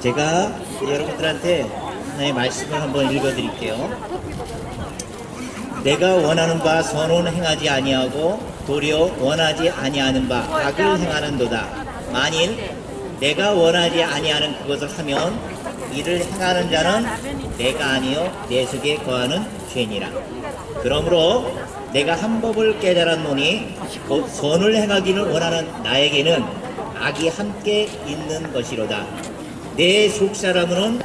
제가 여러분들한테 하나의 말씀을 한번 읽어드릴게요. 내가 원하는 바 선은 행하지 아니하고 도리어 원하지 아니하는 바 악을 행하는도다. 만일 내가 원하지 아니하는 그것을 하면 이를 행하는 자는 내가 아니요 내 속에 거하는 죄니라. 그러므로 내가 한 법을 깨달았노니 곧 선을 행하기를 원하는 나에게는 악이 함께 있는 것이로다. 내 속사람은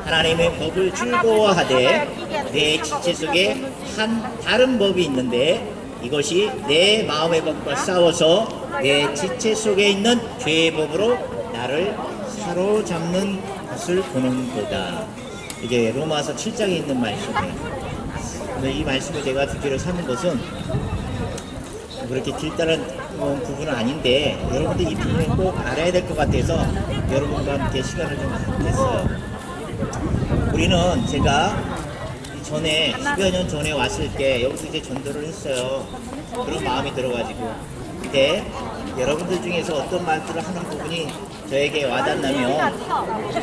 하나님의 법을 즐거워하되 내 지체 속에 한 다른 법이 있는데 이것이 내 마음의 법과 싸워서 내 지체 속에 있는 죄의 법으로 나를 사로잡는 것을 보는 거다. 이게 로마서 7장에 있는 말씀이에요. 이 말씀을 제가 듣기로 삼은 것은 그렇게 길다란 부분은 아닌데 여러분들 이 부분을 꼭 알아야 될 것 같아서 여러분과 함께 시간을 좀 갖겠어요. 우리는 제가 전에 10여 년 전에 왔을 때 여기서 이제 전도를 했어요. 그런 마음이 들어가지고 그때 여러분들 중에서 어떤 말들을 하는 부분이 저에게 와닿냐면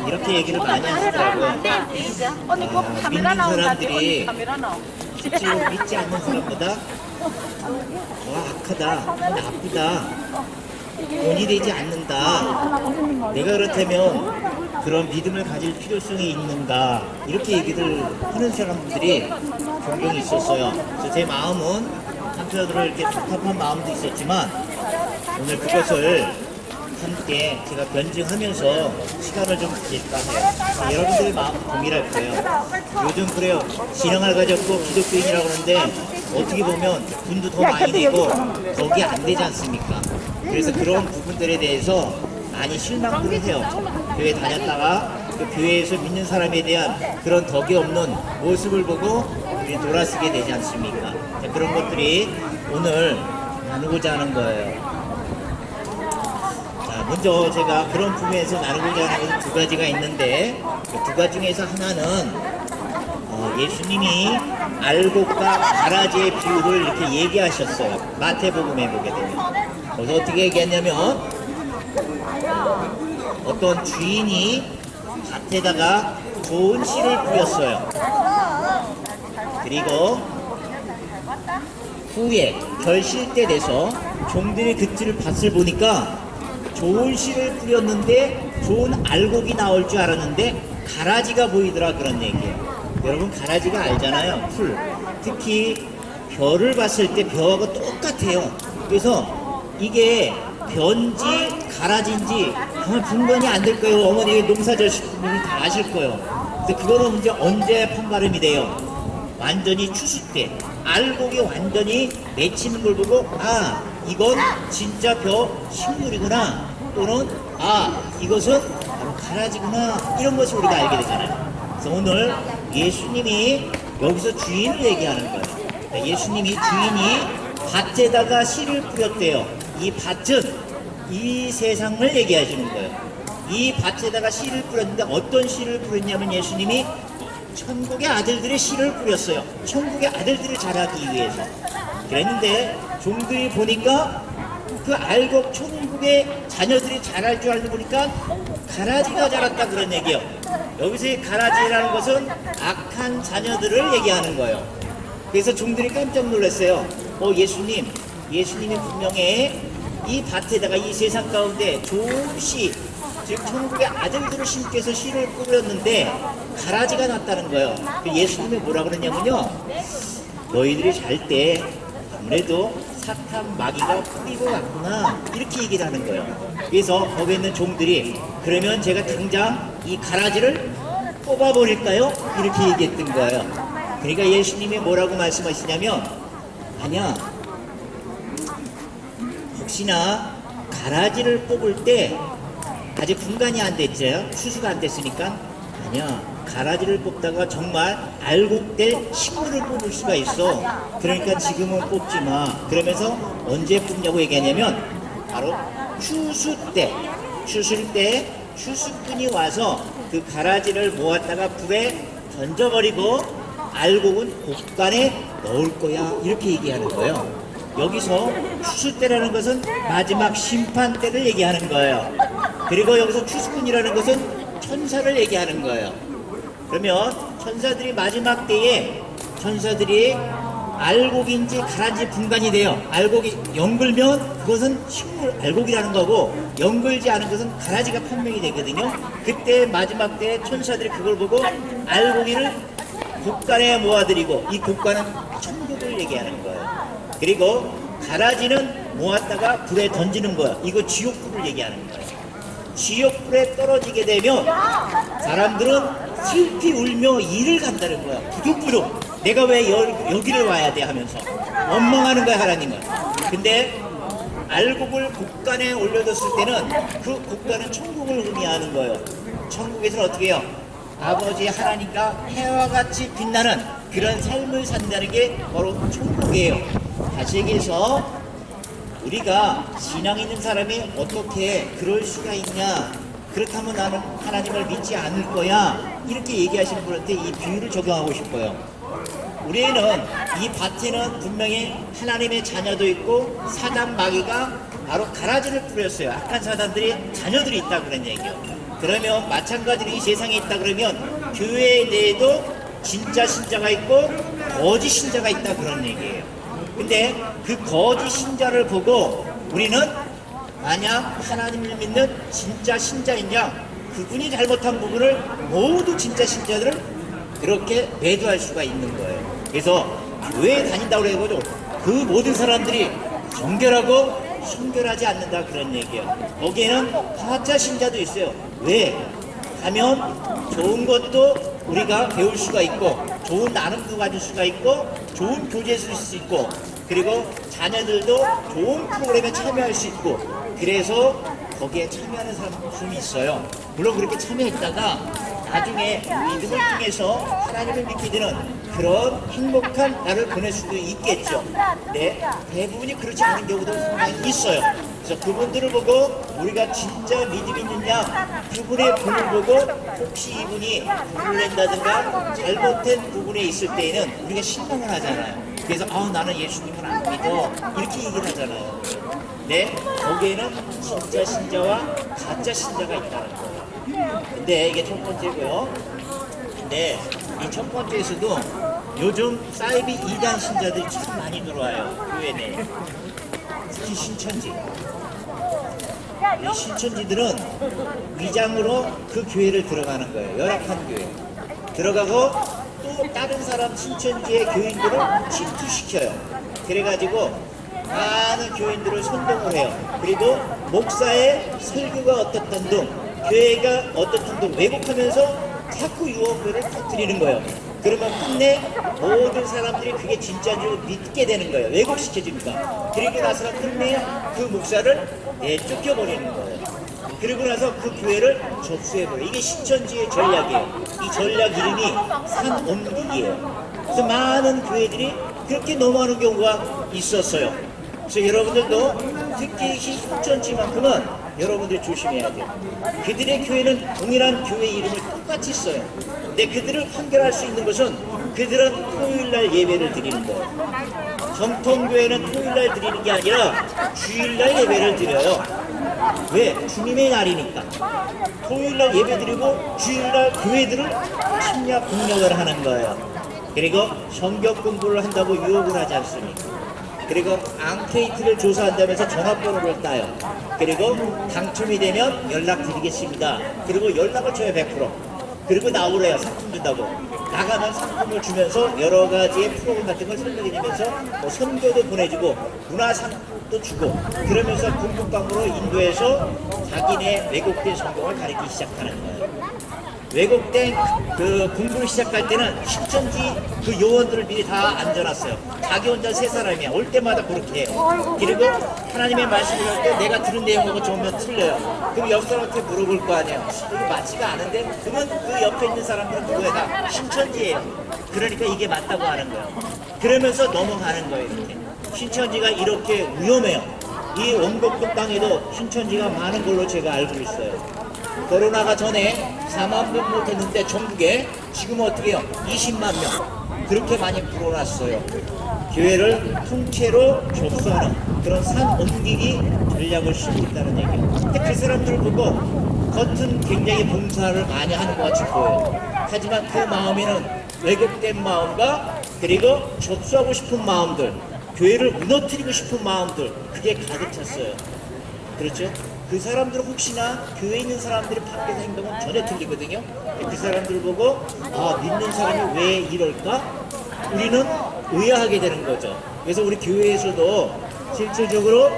이렇게 얘기를 많이 하시더라고요. 믿는 사람들이 실제로 믿지 않는 사람보다 악하다, 나쁘다, 본이 되지 않는다. 내가 그렇다면 그런 믿음을 가질 필요성이 있는가, 이렇게 얘기를 하는 사람들이 종종 있었어요. 그래서 제 마음은 한편으로 이렇게 답답한 마음도 있었지만 오늘 그것을 함께 제가 변증하면서 시간을 좀 가질까 해요. 여러분들의 마음도 동일할 거예요. 요즘 그래요. 신앙을 가졌고 기독교인이라고 하는데 어떻게 보면 돈도 더 많이 내고 거기 안 되지 않습니까? 그래서 그런 부분들에 대해서 많이 실망을 해요. 교회 다녔다가 그 교회에서 믿는 사람에 대한 그런 덕이 없는 모습을 보고 우리 돌아서게 되지 않습니까? 자, 그런 것들이 오늘 나누고자 하는 거예요. 먼저 제가 그런 부분에서 나누고자 하는 것은 두 가지가 있는데 그 두 가지 중에서 하나는 예수님이 알곡과 가라지의 비유를 이렇게 얘기하셨어요. 마태복음에 보게 되면 그래서 어떻게 얘기했냐면 어떤 주인이 밭에다가 좋은 씨를 뿌렸어요. 그리고 후에 결실 때 돼서 종들이 그 밭을 보니까 좋은 씨를 뿌렸는데 좋은 알곡이 나올 줄 알았는데 가라지가 보이더라, 그런 얘기예요. 여러분 가라지가 알잖아요. 풀. 특히 벼를 봤을 때 벼하고 똑같아요. 그래서 이게 벼인지 가라지인지 정말 분간이 안 될 거예요. 어머니 농사 지으신 분은 다 아실 거예요. 근데 그거는 이제 언제 판가름이 돼요? 완전히 추수 때 알곡이 완전히 맺히는 걸 보고 아, 이건 진짜 벼 식물이구나, 또는 아, 이것은 바로 가라지구나, 이런 것을 우리가 알게 되잖아요. 그래서 오늘 예수님이 여기서 주인을 얘기하는 거예요. 예수님이 주인이 밭에다가 씨를 뿌렸대요. 이 밭은 이 세상을 얘기하시는 거예요. 이 밭에다가 씨를 뿌렸는데 어떤 씨를 뿌렸냐면 예수님이 천국의 아들들의 씨를 뿌렸어요. 천국의 아들들을 자라기 위해서. 그랬는데 종들이 보니까 그 알곡 천국의 자녀들이 자랄 줄 알고 보니까 가라지가 자랐다, 그런 얘기예요. 여기서 이 가라지라는 것은 악한 자녀들을 얘기하는 거예요. 그래서 종들이 깜짝 놀랐어요. 예수님이 분명히 이 밭에다가 이 세상 가운데 좋은 씨, 즉 천국의 아들들을 신께서 씨를 뿌렸는데 가라지가 났다는 거예요. 예수님이 뭐라 그러냐면요, 너희들이 잘 때 아무래도 사탄 마귀가 뿌리고 갔구나, 이렇게 얘기를 하는 거예요. 그래서 거기에 있는 종들이 그러면 제가 당장 이 가라지를 뽑아버릴까요? 이렇게 얘기했던 거예요. 그러니까 예수님이 뭐라고 말씀하시냐면, 아니야, 혹시나 가라지를 뽑을 때 아직 분간이 안 됐죠? 추수가 안 됐으니까 아니야, 가라지를 뽑다가 정말 알곡될 식물을 뽑을 수가 있어. 그러니까 지금은 뽑지 마. 그러면서 언제 뽑냐고 얘기하냐면 바로 추수 때 추수꾼이 와서 그 가라지를 모았다가 불에 던져버리고 알곡은 곡간에 넣을 거야, 이렇게 얘기하는 거예요. 여기서 추수 때라는 것은 마지막 심판 때를 얘기하는 거예요. 그리고 여기서 추수꾼이라는 것은 천사를 얘기하는 거예요. 그러면 천사들이 마지막 때에 천사들이 알곡인지 가라지 분간이 돼요. 알곡이 연글면 그것은 식물 알곡이라는 거고, 연글지 않은 것은 가라지가 판명이 되거든요. 그때 마지막 때 천사들이 그걸 보고 알곡이를 곡간에 모아들이고, 이 곡간은 천국을 얘기하는 거예요. 그리고 가라지는 모았다가 불에 던지는 거예요. 이거 지옥불을 얘기하는 거예요. 지옥불에 떨어지게 되면 사람들은 슬피 울며 이를 간다는 거야. 부득부득 내가 왜 여기를 와야 돼 하면서 원망하는 거야, 하나님은. 근데 알곡을 곡간에 올려뒀을 때는 그 곡간은 천국을 의미하는 거예요. 천국에서는 어떻게 해요? 아버지 하나님과 해와 같이 빛나는 그런 삶을 산다는 게 바로 천국이에요. 다시 얘기해서 우리가 신앙 있는 사람이 어떻게 그럴 수가 있냐, 그렇다면 나는 하나님을 믿지 않을 거야, 이렇게 얘기하시는 분한테 이 비유를 적용하고 싶어요. 우리는 이 밭에는 분명히 하나님의 자녀도 있고 사단 마귀가 바로 가라지를 뿌렸어요. 악한 사단들이 자녀들이 있다 그런 얘기예요. 그러면 마찬가지로 이 세상에 있다 그러면 교회 내에도 진짜 신자가 있고 거짓 신자가 있다 그런 얘기예요. 근데 그 거짓 신자를 보고 우리는 만약 하나님을 믿는 진짜 신자이냐, 그분이 잘못한 부분을 모두 진짜 신자들을 그렇게 매도할 수가 있는 거예요. 그래서 교회에 다닌다고 해가지고 그 모든 사람들이 정결하고 순결하지 않는다 그런 얘기예요. 거기에는 가짜 신자도 있어요. 왜? 하면 좋은 것도 우리가 배울 수가 있고, 좋은 나눔도 가질 수가 있고, 좋은 교제를 쓸 수 있고, 그리고 자녀들도 좋은 프로그램에 참여할 수 있고, 그래서 거기에 참여하는 사람이 있어요. 물론 그렇게 참여했다가 나중에 믿음을 통해서 하나님을 믿게 되는 그런 행복한 날을 보낼 수도 있겠죠. 네, 대부분이 그렇지 않은 경우도 상당히 있어요. 그래서 그분들을 보고 우리가 진짜 믿음이 있느냐, 그분의 분을 보고 혹시 이분이 불을 낸다든가 잘못된 부분에 있을 때에는 우리가 실망을 하잖아요. 그래서 나는 예수님을 안 믿어, 이렇게 얘기를 하잖아요. 네, 거기에는 진짜 신자와 가짜 신자가 있다는 거예요. 근데 이게 첫 번째고요. 근데 이 첫 번째에서도 요즘 사이비 이단 신자들이 참 많이 들어와요, 교회 내에. 특히 신천지. 이 신천지들은 위장으로 그 교회를 들어가는 거예요. 열악한 교회. 들어가고 또 다른 사람 신천지의 교인들을 침투시켜요. 그래가지고 많은 교인들을 선동을 해요. 그리고 목사의 설교가 어떻든 등, 교회가 어떻든 등 왜곡하면서 자꾸 유언교를 터뜨리는 거예요. 그러면 끝내 모든 사람들이 그게 진짜인 줄 믿게 되는 거예요. 왜곡시켜줍니다. 그리고 나서 끝내 그 목사를 쫓겨버리는 거예요. 그리고 나서 그 교회를 접수해버려요. 이게 신천지의 전략이에요. 이 전략 이름이 산옮기기예요. 그래서 많은 교회들이 그렇게 넘어가는 경우가 있었어요. 그래서 여러분들도 특히 신천지만큼은 여러분들이 조심해야 돼요. 그들의 교회는 동일한 교회 이름을 똑같이 써요. 근데 그들을 판결할 수 있는 것은 그들은 토요일날 예배를 드리는 거예요. 정통교회는 토요일날 드리는 게 아니라 주일날 예배를 드려요. 왜? 주님의 날이니까. 토요일날 예배 드리고 주일날 교회들을 침략 공격을 하는 거예요. 그리고 성경 공부를 한다고 유혹을 하지 않습니까? 그리고 앙케이트를 조사한다면서 전화번호를 따요. 그리고 당첨이 되면 연락드리겠습니다. 그리고 연락을 줘요, 100%. 그리고 나오래요, 상품 준다고. 나가면 상품을 주면서 여러 가지의 프로그램 같은 걸 설명해주면서 뭐 선교도 보내주고 문화상도 주고, 그러면서 공부방으로 인도해서 자기네 왜곡된 성경을 가르치기 시작하는 거예요. 왜곡된 그 공부를 시작할 때는 신천지 그 요원들을 미리 다 앉아놨어요. 자기 혼자 세 사람이야. 올 때마다 그렇게 해요. 그리고 하나님의 말씀을 할 때 내가 들은 내용하고 전면 틀려요. 그럼 옆 사람한테 물어볼 거 아니에요. 이게 맞지가 않은데? 그러면 그 옆에 있는 사람들은 누구야? 다 신천지예요. 그러니까 이게 맞다고 하는 거예요. 그러면서 넘어가는 거예요, 이렇게. 신천지가 이렇게 위험해요. 이 원곡동 땅에도 신천지가 많은 걸로 제가 알고 있어요. 코로나가 전에 4만 명 못했는데 전국에 지금 어떻게 해요? 20만 명. 그렇게 많이 불어났어요. 교회를 통째로 접수하는 그런 산 옮기기 전략을 쓰고 있다는 얘기예요. 근데 그 사람들을 보고 겉은 굉장히 봉사를 많이 하는 것 같이 보여요. 하지만 그 마음에는 왜곡된 마음과 그리고 접수하고 싶은 마음들, 교회를 무너뜨리고 싶은 마음들, 그게 가득 찼어요. 그렇죠? 그 사람들은 혹시나 교회에 있는 사람들이 밖에서 행동은 전혀 틀리거든요. 그 사람들 보고 아, 믿는 사람이 왜 이럴까? 우리는 의아하게 되는 거죠. 그래서 우리 교회에서도 실질적으로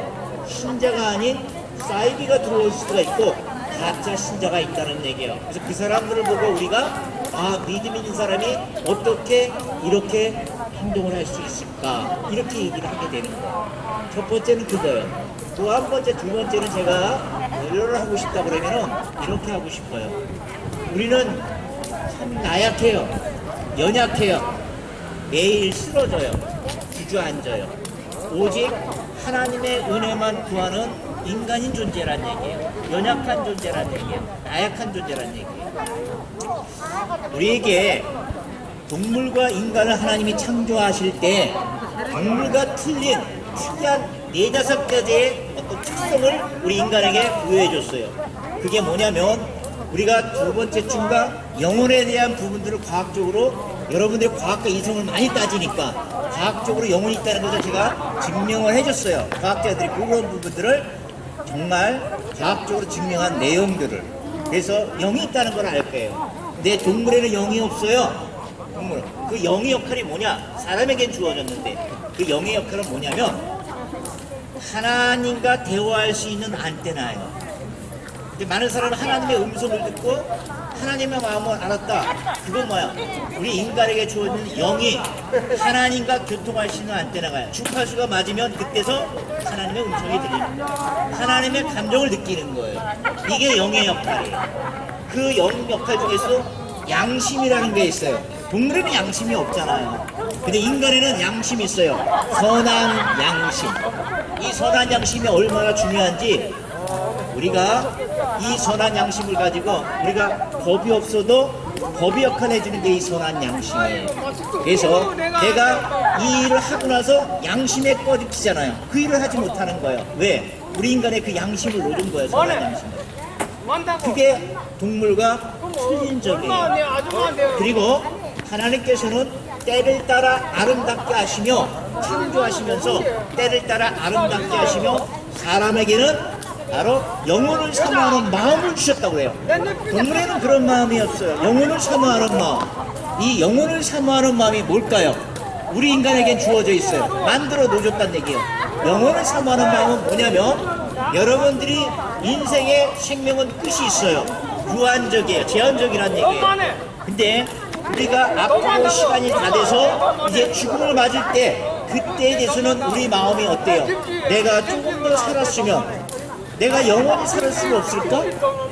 신자가 아닌 사이비가 들어올 수가 있고 가짜 신자가 있다는 얘기예요. 그래서 그 사람들을 보고 우리가 아, 믿음 있는 사람이 어떻게 이렇게 행동을 할 수 있을까? 이렇게 얘기를 하게 되는 거예요. 첫 번째는 그거예요. 또 한 번째, 두 번째는 제가 연료를 하고 싶다 그러면은 이렇게 하고 싶어요. 우리는 참 나약해요. 연약해요. 매일 쓰러져요. 주저앉아요. 오직 하나님의 은혜만 구하는 인간인 존재란 얘기예요. 연약한 존재란 얘기예요. 나약한 존재란 얘기예요. 우리에게 동물과 인간을 하나님이 창조하실 때 동물과 틀린 특이한 4-5가지의 어떤 특성을 우리 인간에게 부여해 줬어요. 그게 뭐냐면 우리가 두 번째 중과 영혼에 대한 부분들을 과학적으로, 여러분들이 과학과 이성을 많이 따지니까 과학적으로 영혼이 있다는 것을 제가 증명을 해줬어요. 과학자들이 그런 부분들을 정말 과학적으로 증명한 내용들을. 그래서 영이 있다는 걸 알 거예요. 근데 동물에는 영이 없어요. 동물. 그 영의 역할이 뭐냐? 사람에겐 주어졌는데 그 영의 역할은 뭐냐면 하나님과 대화할 수 있는 안테나예요. 근데 많은 사람은 하나님의 음성을 듣고 하나님의 마음을 알았다. 그건 뭐야? 우리 인간에게 주어진 영이 하나님과 교통할 수 있는 안테나가요. 주파수가 맞으면 그때서 하나님의 음성이 들리는 거예요. 하나님의 감정을 느끼는 거예요. 이게 영의 역할이에요. 그 영 역할 중에서 양심이라는 게 있어요. 동물에는 양심이 없잖아요. 근데 인간에는 양심이 있어요. 선한 양심. 이 선한 양심이 얼마나 중요한지 우리가 이 선한 양심을 가지고 우리가 겁이 없어도 법의 역할을 해주는 게 이 선한 양심이에요. 그래서 내가 이 일을 하고 나서 양심에 꺼지잖아요. 그 일을 하지 못하는 거예요. 왜? 우리 인간의 그 양심을 놓은 거예요. 선한 양심을. 그게 동물과 틀린 점이에요. 그리고 하나님께서는 때를 따라 아름답게 하시며 창조하시면서 때를 따라 아름답게 하시며 사람에게는 바로 영혼을 사모하는 마음을 주셨다고 해요. 동물에는 그런 마음이 없어요. 영혼을 사모하는 마음. 이 영혼을 사모하는 마음이 뭘까요? 우리 인간에겐 주어져 있어요. 만들어 놓으셨다는 얘기예요. 영혼을 사모하는 마음은 뭐냐면 여러분들이 인생의 생명은 끝이 있어요. 유한적이에요. 제한적이라는 얘기예요. 근데 우리가 앞으로 시간이 다 돼서 이제 죽음을 맞을 때 그때에 대해서는 우리 마음이 어때요? 내가 조금 더 살았으면 내가 영원히 살 수가 없을까?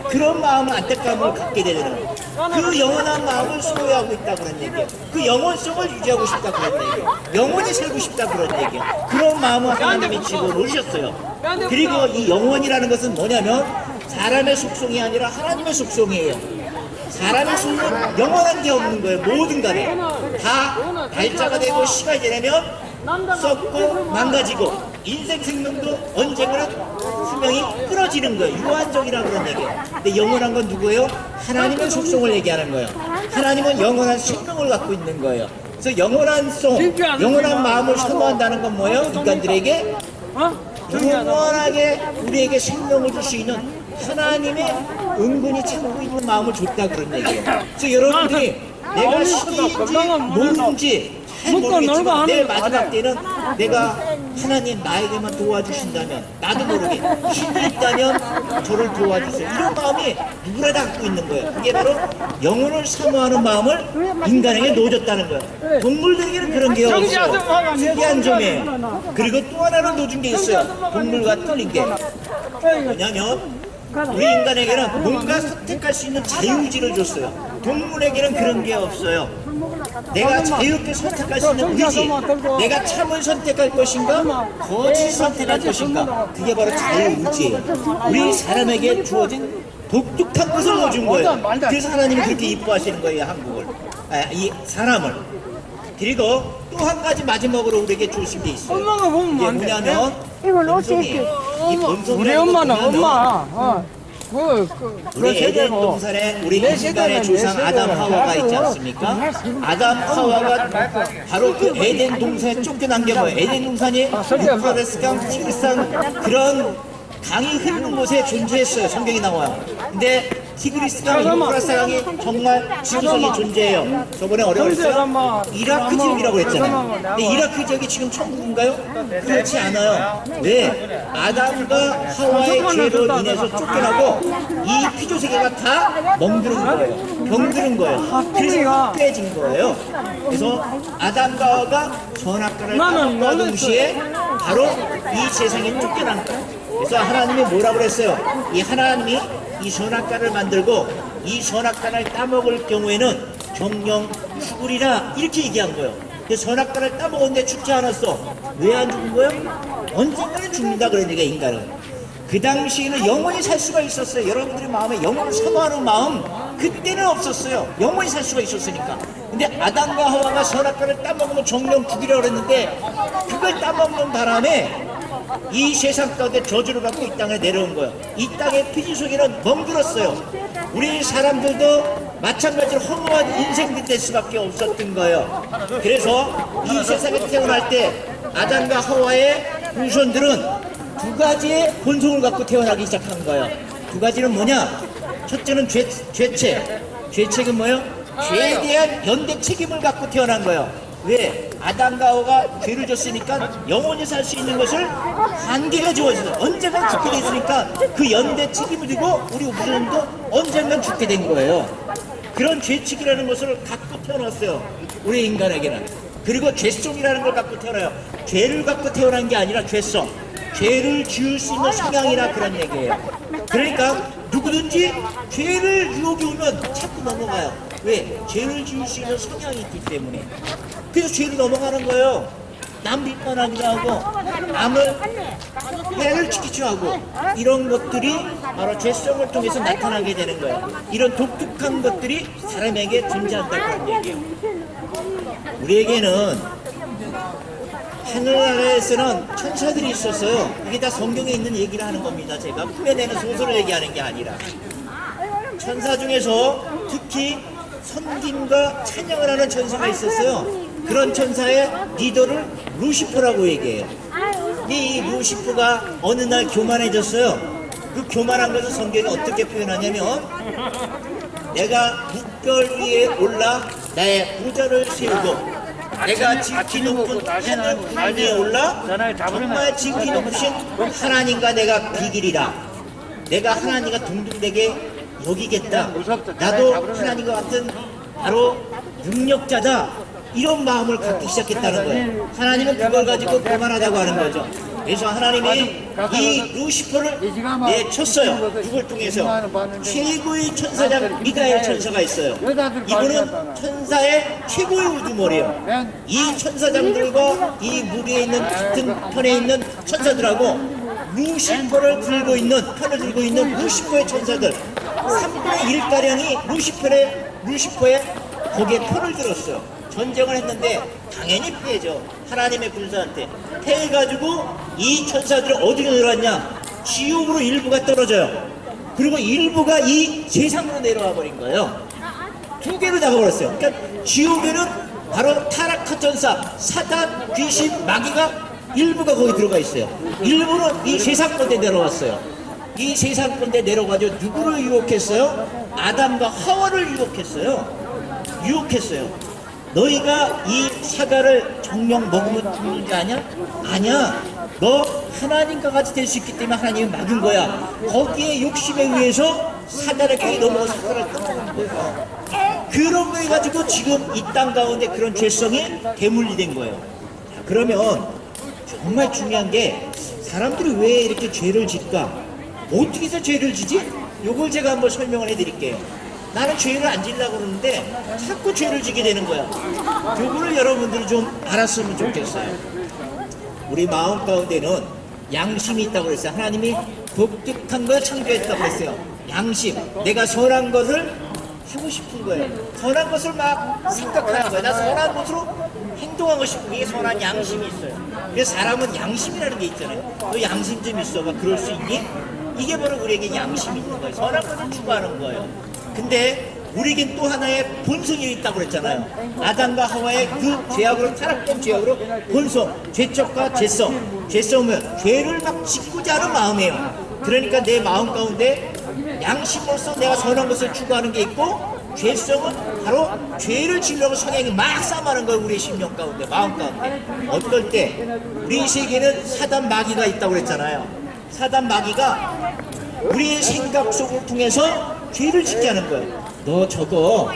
그런 마음은 안타까움을 갖게 되는 거예요. 그 영원한 마음을 소유하고 있다 그런 얘기예요. 그 영원성을 유지하고 싶다 그런 얘기예요. 영원히 살고 싶다 그런 얘기예요. 그런 마음을 하나님이 집어넣으셨어요. 그리고 이 영원이라는 것은 뭐냐면 사람의 속성이 아니라 하나님의 속성이에요. 사람의 속성은 영원한 게 없는 거예요. 모든 간에 다 날짜가 되고 시간이 되면 썩고 망가지고 인생 생명도 언젠가는 수명이 끊어지는 거예요. 유한적이라는 그런 얘기예요. 근데 영원한 건 누구예요? 하나님의 속성을 얘기하는 거예요. 하나님은 영원한 생명을 갖고 있는 거예요. 그래서 영원한 성, 영원한 마음을 선호한다는 건 뭐예요? 인간들에게 영원하게 우리에게 생명을 줄 수 있는 하나님의 은근히 참고 있는 마음을 줬다 그런 얘기예요. 그래서 여러분들이 내가 시기인지 뭔지 잘 모르겠지만 내 마지막 때는 내가 하나님 나에게만 도와주신다면 나도 모르게 힘이 있다면 저를 도와주세요. 이런 마음이 누구나 다 갖고 있는 거예요. 그게 바로 영혼을 사모하는 마음을 인간에게 놓아줬다는 거예요. 동물들에게는 그런 게 없어요. 특이한 점이에요. 그리고 또 하나는 놓아준 게 있어요. 동물과 틀린 게 뭐냐면 우리 인간에게는 뭔가 선택할 수 있는 자유의지를 줬어요. 동물에게는 그런 게 없어요. 내가 자유롭게 선택할 수 있는 의지, 내가 참을 선택할 것인가 거짓 선택할 것인가, 그게 바로 자유의지예요. 우리 사람에게 주어진 독특한 것을 넣어준 거예요. 그래서 하나님이 그렇게 이뻐하시는 거예요. 한국을, 이 사람을. 그리고 또 한 가지 마지막으로 우리에게 주신 게 있어요. 이게 뭐냐면 이건 어떻게 이 우리 엄마는 엄마 우리 에덴 세대고 동산에 우리 내 인간의 세대는 조상 내 아담 세대고 하와가 있지 나도 않습니까? 정말 아담 하와가 바로 그 에덴 동산에 쫓겨난 게 뭐예요? 에덴 동산이 유프라데스강, 티그리스강 그런 강이 흐르는 곳에 존재했어요. 성경이 나와요. 근데 티그리스강, 유프라데스강이 정말 지구상에 존재해요. 저번에 어려웠어요. 이라크 지역이라고 했잖아요. 근데 이라크 지역이 지금 천국인가요? 그렇지 않아요. 왜? 아담과 하와의 죄로 인해서 쫓겨나고 이 피조 세계가 다 멍드는 거예요. 병드는 거예요. 그래서 흑해진 거예요. 그래서 아담과 하와가 선악과를 따먹과 동시에 바로 이 세상에 쫓겨난 거예요. 그래서 하나님이 뭐라고 그랬어요? 이 하나님이 이 선악과를 만들고 이 선악과를 따먹을 경우에는 정령 죽으리라 이렇게 얘기한 거예요. 그래서 선악과를 따먹었는데 죽지 않았어. 왜 안 죽은 거예요? 언젠가는 죽는다 그러니까 인간은. 그 당시에는 영원히 살 수가 있었어요. 여러분들의 마음에 영원을 사모하는 마음 그때는 없었어요. 영원히 살 수가 있었으니까. 근데 아담과 하와가 선악과를 따먹으면 정령 죽이라고 그랬는데 그걸 따먹는 바람에 이 세상 가운데 저주를 받고 이 땅에 내려온 거예요. 이 땅의 피지 속에는 멍들었어요. 우리 사람들도 마찬가지로 허무한 인생이 될 수밖에 없었던 거예요. 그래서 이 세상에 태어날 때 아담과 하와의 후손들은 두 가지의 본성을 갖고 태어나기 시작한 거예요. 두 가지는 뭐냐? 첫째는 죄책. 죄책은 뭐예요? 죄에 대한 연대 책임을 갖고 태어난 거예요. 왜? 아담과 하와가 죄를 졌으니까 영원히 살 수 있는 것을 한계가 주어졌어요. 언젠간 죽게 됐으니까 그 연대 책임을 지고 우리 후손도 언젠간 죽게 된 거예요. 그런 죄책이라는 것을 갖고 태어났어요. 우리 인간에게는. 그리고 죄성이라는 걸 갖고 태어나요. 죄를 갖고 태어난 게 아니라 죄성. 죄를 지을 수 있는 성향이라 그런 얘기예요. 그러니까 누구든지 죄를 유혹이 오면 자꾸 넘어가요. 왜? 죄를 지을 수 있는 성향이 있기 때문에. 그래서 죄를 넘어가는 거예요. 남 비판하기도 하고 남을 해를 지키려 하고 이런 것들이 바로 죄성을 통해서 나타나게 되는 거예요. 이런 독특한 것들이 사람에게 존재한다 그런 얘기예요. 우리에게는 하늘나라에서는 천사들이 있었어요. 이게 다 성경에 있는 얘기를 하는 겁니다. 제가 꾸며내는 소설을 얘기하는 게 아니라 천사 중에서 특히 섬김과 찬양을 하는 천사가 있었어요. 그런 천사의 리더를 루시퍼라고 얘기해요. 근데 이 루시퍼가 어느 날 교만해졌어요. 그 교만한 것을 성경이 어떻게 표현하냐면 내가 묵별 위에 올라 나의 보좌를 세우고 내가 지극히 높은 하늘 굴 위에 올라 정말 지극히 높으신 하나님과 내가 비기리라. 내가 하나님과 동등되게 여기겠다. 나도 하나님과 같은 바로 능력자다. 이런 마음을 갖기 시작했다는 거예요. 하나님은 그걸 가지고 교만하다고 하는 거죠. 그래서 하나님이 이 루시퍼를 내쳤어요. 누굴 통해서? 최고의 천사장 미가엘 천사가 있어요. 이분은 천사의 최고의 우두머리예요. 이 천사장들과 이 무리에 있는 같은 편에 있는 천사들하고 루시퍼를 들고 있는 편을 들고 있는 루시퍼의 천사들 3분의 1가량이 루시퍼의 거기에 편을 들었어요. 전쟁을 했는데 당연히 피해죠. 하나님의 군사한테 패해가지고 이 천사들은 어디로 내려왔냐? 지옥으로 일부가 떨어져요. 그리고 일부가 이 세상으로 내려와 버린 거예요. 두 개로 잡아버렸어요. 그러니까 지옥에는 바로 타락한 천사, 사단, 귀신, 마귀가 일부가 거기 들어가 있어요. 일부는 이 세상 건데 내려왔어요. 이 세상 건데 내려가지고 누구를 유혹했어요? 아담과 하와를 유혹했어요. 너희가 이 사과를 정령 먹으면 죽는 게 아니야? 아니야. 너 하나님과 같이 될 수 있기 때문에 하나님이 막은 거야. 거기에 욕심에 의해서 사과를 넘어서 사과를 끊어간 거예요. 그런 거 해가지고 지금 이 땅 가운데 그런 죄성이 대물리 된 거예요. 자, 그러면 정말 중요한 게 사람들이 왜 이렇게 죄를 질까? 어떻게 해서 죄를 지지? 요걸 제가 한번 설명을 해드릴게요. 나는 죄를 안 지려고 그러는데 자꾸 죄를 지게 되는 거야. 요거를 여러분들이 좀 알았으면 좋겠어요. 우리 마음 가운데는 양심이 있다고 그랬어요. 하나님이 독특한 걸 창조했다고 그랬어요. 양심. 내가 선한 것을 하고 싶은 거예요. 선한 것을 막 생각하는 거예요. 나 선한 것으로 행동하고 싶은 게 선한 양심이 있어요. 그래서 사람은 양심이라는 게 있잖아요. 너 양심 좀 있어. 막 그럴 수 있니? 이게 바로 우리에게 양심이 있는 거예요. 선한 것을 추구하는 거예요. 근데 우리에겐 또 하나의 본성이 있다고 그랬잖아요. 아담과 하와의 그 죄악으로 타락된 죄악으로 본성, 죄적과 죄성. 죄성은 죄를 막 짓고자 하는 마음이에요. 그러니까 내 마음 가운데 양심으로서 내가 선한 것을 추구하는 게 있고, 죄성은 바로 죄를 지으려고 성향이 막 싸움하는 거예요. 우리의 심령 가운데, 마음 가운데. 어떨 때 우리 세계에는 사단 마귀가 있다고 그랬잖아요. 사단 마귀가 우리의 생각 속을 통해서 죄를 짓게 하는 거예요. 너 저거,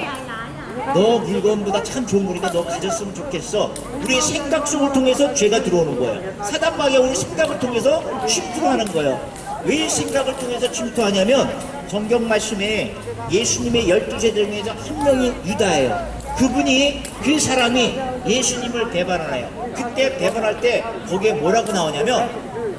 너 물건보다 참 좋은 거니까 너 가졌으면 좋겠어. 우리의 생각 속을 통해서 죄가 들어오는 거예요. 사단 마귀가 우리 생각을 통해서 침투를 하는 거예요. 왜 생각을 통해서 침투하냐면, 성경 말씀에 예수님의 12제자 중에서 한 명이 유다예요. 그분이, 그 사람이 예수님을 배반하나요? 그때 배반할 때 거기에 뭐라고 나오냐면,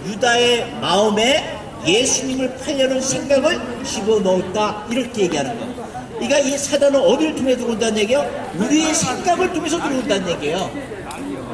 유다의 마음에 예수님을 팔려는 생각을 집어넣었다, 이렇게 얘기하는 거예요. 그러니까 이 사단은 어디를 통해 들어온다는 얘기예요? 우리의 생각을 통해서 들어온다는 얘기예요.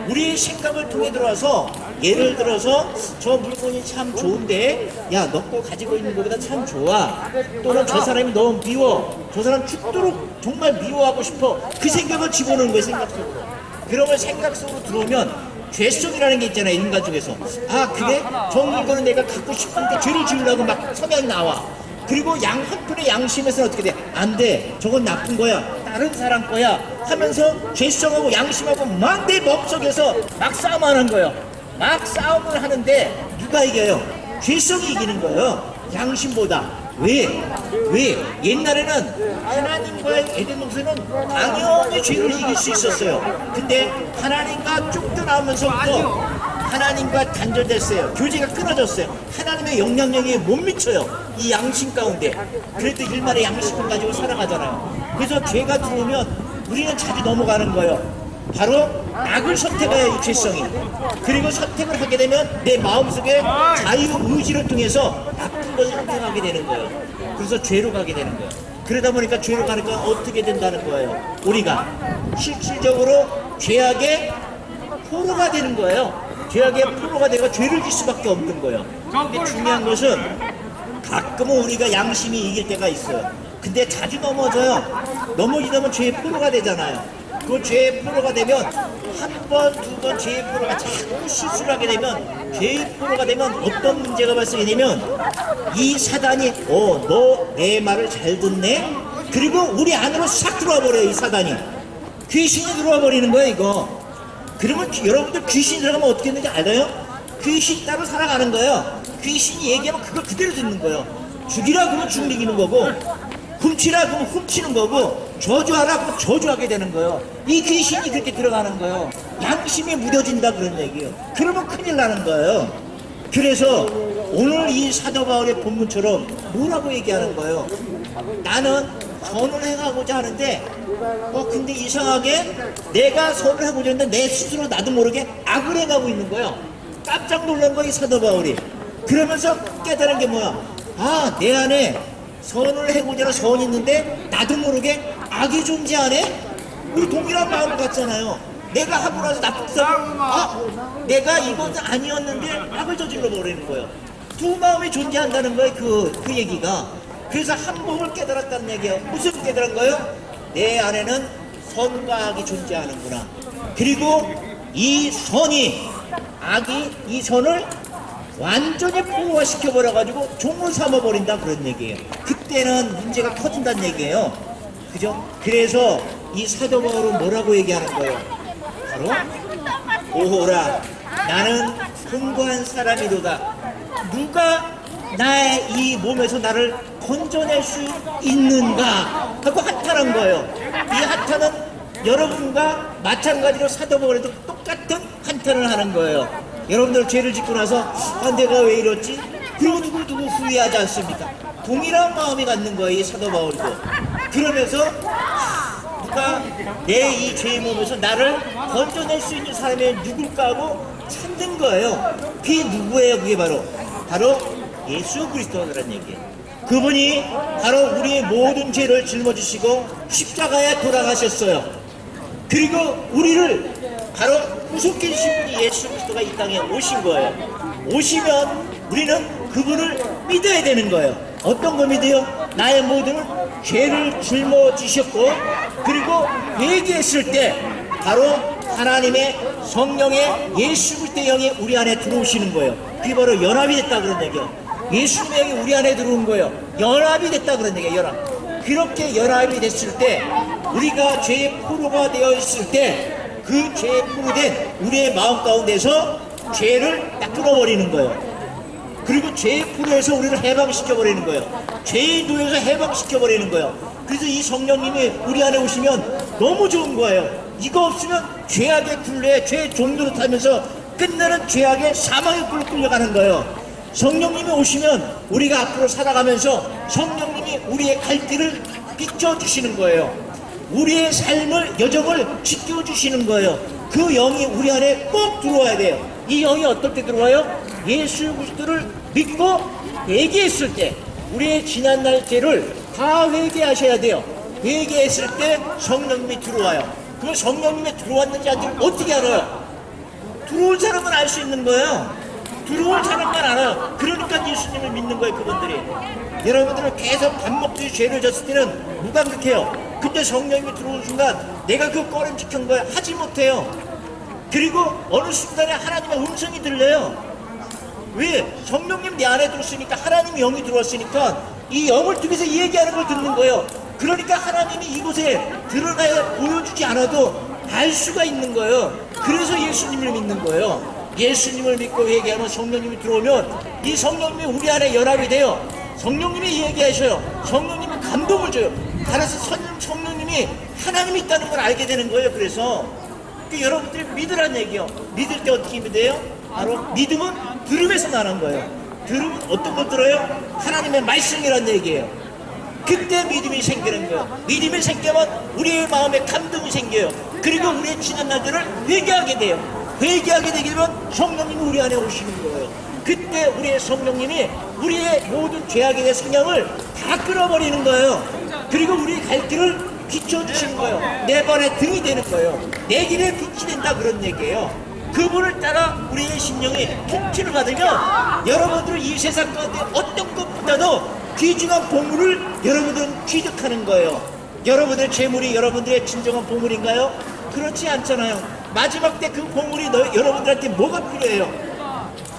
우리의 생각을 통해 들어와서, 예를 들어서 저 물건이 참 좋은데, 야, 너 거 가지고 있는 것보다 참 좋아. 또는 저 사람이 너무 미워. 저 사람 죽도록 정말 미워하고 싶어. 그 생각을 집어넣는 거예요, 생각 속으로. 그러면 생각 속으로 들어오면 죄성이라는 게 있잖아요, 인간 중에서. 아, 그래? 저 물건은 내가 갖고 싶은데 죄를 지으려고 막 성향이 나와. 그리고 한편의 양심에서는 어떻게 돼? 안 돼. 저건 나쁜 거야. 다른 사람 거야. 하면서 죄성하고 양심하고 막 내 마음속에서 막 싸움하는 거예요. 막 싸움을 하는데 누가 이겨요? 죄성이 이기는 거예요. 양심보다. 왜? 옛날에는 하나님과의 에덴 동산은 당연히 죄를 이길 수 있었어요. 근데 하나님과 쫓겨나면서부터 하나님과 단절됐어요. 교제가 끊어졌어요. 하나님의 영향력에 못 미쳐요. 이 양심 가운데. 그래도 일말의 양심을 가지고 살아가잖아요. 그래서 죄가 들어오면 우리는 자주 넘어가는 거예요. 바로 악을 선택해야 이 죄성이. 그리고 선택을 하게 되면 내 마음속에 자유의지를 통해서 나쁜 것을 선택하게 되는 거예요. 그래서 죄로 가게 되는 거예요. 그러다 보니까 죄로 가니까 어떻게 된다는 거예요? 우리가 실질적으로 죄악의 포로가 되는 거예요. 죄악의 포로가 되고 죄를 질 수밖에 없는 거예요. 근데 중요한 것은 가끔은 우리가 양심이 이길 때가 있어요. 근데 자주 넘어져요. 넘어지면 죄의 포로가 되잖아요. 그 죄의 포로가 되면 한 번, 두 번 죄의 포로가 자꾸 실수를 하게 되면, 죄의 포로가 되면 어떤 문제가 발생이 되면, 이 사단이 너 내 말을 잘 듣네? 그리고 우리 안으로 싹 들어와 버려요. 이 사단이 귀신이 들어와 버리는 거예요, 이거. 그러면 여러분들 귀신이 들어가면 어떻게 되는지 알아요? 귀신이 따로 살아가는 거예요. 귀신이 얘기하면 그걸 그대로 듣는 거예요. 죽이라 그러면 죽이는 거고, 훔치라 그러면 훔치는 거고, 저주하라 그러면 저주하게 되는 거예요. 이 귀신이 그렇게 들어가는 거예요. 양심이 무뎌진다 그런 얘기예요. 그러면 큰일 나는 거예요. 그래서 오늘 이 사도 바울의 본문처럼 뭐라고 얘기하는 거예요? 나는 선을 행하고자 하는데 근데 이상하게 내가 선을 하고자 하는데 내 스스로 나도 모르게 악을 행하고 있는 거예요. 깜짝 놀란 거야, 이 사도 바울이. 그러면서 깨달은 게 뭐야? 아, 내 안에 선을 해고자 하는 선이 있는데 나도 모르게 악이 존재하네? 우리 동일한 마음을 갖잖아요. 내가 하고 나서 나쁜 사람, 내가 이건 아니었는데 악을 저질러 버리는 거예요. 두 마음이 존재한다는 거예요, 그 얘기가. 그래서 한 몸을 깨달았다는 얘기예요. 무슨 깨달은 거예요? 내 안에는 선과 악이 존재하는구나. 그리고 이 선이, 악이 이 선을 완전히 포로화시켜 버려가지고 종을 삼아버린다, 그런 얘기예요. 그때는 문제가 커진다는 얘기예요. 그죠? 그래서 이 사도 바울은 뭐라고 얘기하는 거예요? 바로 오호라, 나는 곤고한 사람이로다. 누가 나의 이 몸에서 나를 건져낼 수 있는가 하고 한탄한 거예요. 이 한탄은 여러분과 마찬가지로 사도 바울에도 똑같은 한탄을 하는 거예요. 여러분들 죄를 짓고 나서 내가 왜 이렇지? 그리고 누구 후회하지 않습니까? 동일한 마음이 갖는 거예요, 이 사도 바울도. 그러면서 누가 내 이 죄의 몸에서 나를 건져낼 수 있는 사람이 누굴까 하고 찾는 거예요. 그게 누구예요? 그게 바로 예수 그리스도라는 얘기예요. 그분이 바로 우리의 모든 죄를 짊어지시고 십자가에 돌아가셨어요. 그리고 우리를 바로 구속해 주신 분이 예수 그리스도가 이 땅에 오신 거예요. 오시면 우리는 그분을 믿어야 되는 거예요. 어떤 거 믿어요? 나의 모든 죄를 짊어지셨고, 그리고 회개했을 때 바로 하나님의 성령의 예수 그리스도의 영이 우리 안에 들어오시는 거예요. 그게 바로 연합이 됐다 그런 얘기예요. 예수님의 영이 우리 안에 들어온 거예요. 연합이 됐다 그런 얘기예요. 연합. 그렇게 연합이 됐을 때, 우리가 죄의 포로가 되어 있을 때, 그 죄의 포로된 우리의 마음 가운데서 죄를 딱 끊어버리는 거예요. 그리고 죄의 포로에서 우리를 해방시켜버리는 거예요. 죄의 노예에서 해방시켜버리는 거예요. 그래서 이 성령님이 우리 안에 오시면 너무 좋은 거예요. 이거 없으면 죄악의 굴레에 죄의 종로로 타면서 끝나는 죄악의 사망의 굴로 끌려가는 거예요. 성령님이 오시면 우리가 앞으로 살아가면서 성령님이 우리의 갈 길을 비춰주시는 거예요. 우리의 삶을, 여정을 지켜주시는 거예요. 그 영이 우리 안에 꼭 들어와야 돼요. 이 영이 어떨 때 들어와요? 예수 그리스도를 믿고 회개했을 때, 우리의 지난날 죄를 다 회개하셔야 돼요. 회개했을 때 성령님이 들어와요. 그 성령님이 들어왔는지 안 들어왔는지 어떻게 알아요? 들어올 사람은 알 수 있는 거예요. 들어올 사람만 알아요. 그러니까 예수님을 믿는 거예요, 그분들이. 여러분들은 계속 밥 먹듯이 죄를 졌을 때는 무감각해요. 근데 성령님이 들어오는 순간 내가 그 꺼림칙한 걸 하지 못해요. 그리고 어느 순간에 하나님의 음성이 들려요. 왜? 성령님 내 안에 들었으니까, 하나님의 영이 들어왔으니까 이 영을 통해서 얘기하는 걸 듣는 거예요. 그러니까 하나님이 이곳에 드러나야 보여주지 않아도 알 수가 있는 거예요. 그래서 예수님을 믿는 거예요. 예수님을 믿고 얘기하면 성령님이 들어오면 이 성령님이 우리 안에 연합이 돼요. 성령님이 얘기하셔요. 성령님이 감동을 줘요. 따라서 성령님이 하나님이 있다는 걸 알게 되는 거예요. 그래서 여러분들이 믿으란 얘기요. 믿을 때 어떻게 믿어요? 바로 믿음은 들음에서 나는 거예요. 들음은 어떤 거 들어요? 하나님의 말씀이란 얘기예요. 그때 믿음이 생기는 거예요. 믿음이 생기면 우리의 마음에 감동이 생겨요. 그리고 우리의 지난 날들을 회개하게 돼요. 회개하게 되게 되면 성령님이 우리 안에 오시는 거예요. 그때 우리의 성령님이 우리의 모든 죄악에 대한 성향을 다 끌어버리는 거예요. 그리고 우리의 갈 길을 비춰주시는 거예요. 내 발의 등이 되는 거예요. 내 길에 빛이 된다 그런 얘기예요. 그분을 따라 우리의 심령이 통치를 받으면 여러분들은 이 세상 가운데 어떤 것보다도 귀중한 보물을 여러분들은 취득하는 거예요. 여러분들의 재물이 여러분들의 진정한 보물인가요? 그렇지 않잖아요. 마지막 때 그 보물이 여러분들한테 뭐가 필요해요?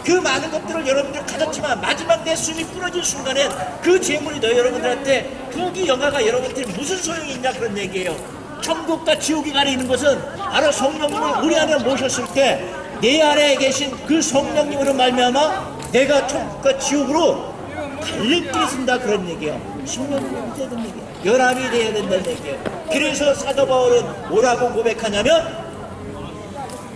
그 많은 것들을 여러분들 가졌지만 마지막 내 숨이 끊어질 순간에 그 재물이 여러분들한테 부귀 영화가 여러분들이 무슨 소용이 있냐 그런 얘기예요. 천국과 지옥이 가리는 것은 바로 성령님을 우리 안에 모셨을 때 내 안에 계신 그 성령님으로 말미암아 내가 천국과 지옥으로 갈림길이 쓴다 그런 얘기예요. 심령이 돼야 된다는 얘기예요. 연합이 돼야 된다는 얘기예요. 그래서 사도 바울은 뭐라고 고백하냐면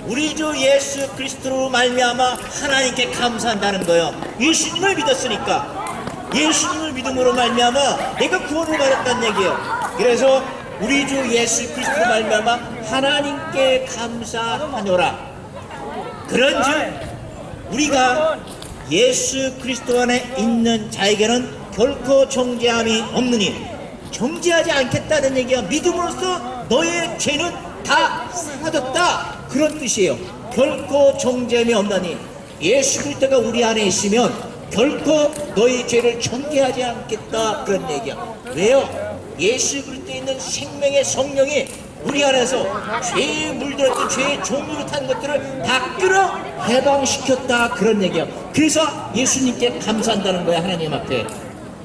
우리 주 예수 그리스도로 말미암아 하나님께 감사한다는 거예요. 예수님을 믿었으니까, 예수님을 믿음으로 말미암아 내가 구원을 받았다는 얘기예요. 그래서 우리 주 예수 그리스도로 말미암아 하나님께 감사하노라. 그런즉 우리가 예수 그리스도 안에 있는 자에게는 결코 정죄함이 없느니, 정죄하지 않겠다는 얘기야. 믿음으로써 너의 죄는 다 사라졌다 그런 뜻이에요. 결코 정죄함이 없나니 예수 그리스도가 우리 안에 있으면 결코 너의 죄를 정죄하지 않겠다 그런 얘기야. 왜요? 예수 그리스도에 있는 생명의 성령이 우리 안에서 죄에 물들었던 죄의 종으로 탄 것들을 다 끌어 해방시켰다 그런 얘기야. 그래서 예수님께 감사한다는 거야, 하나님 앞에.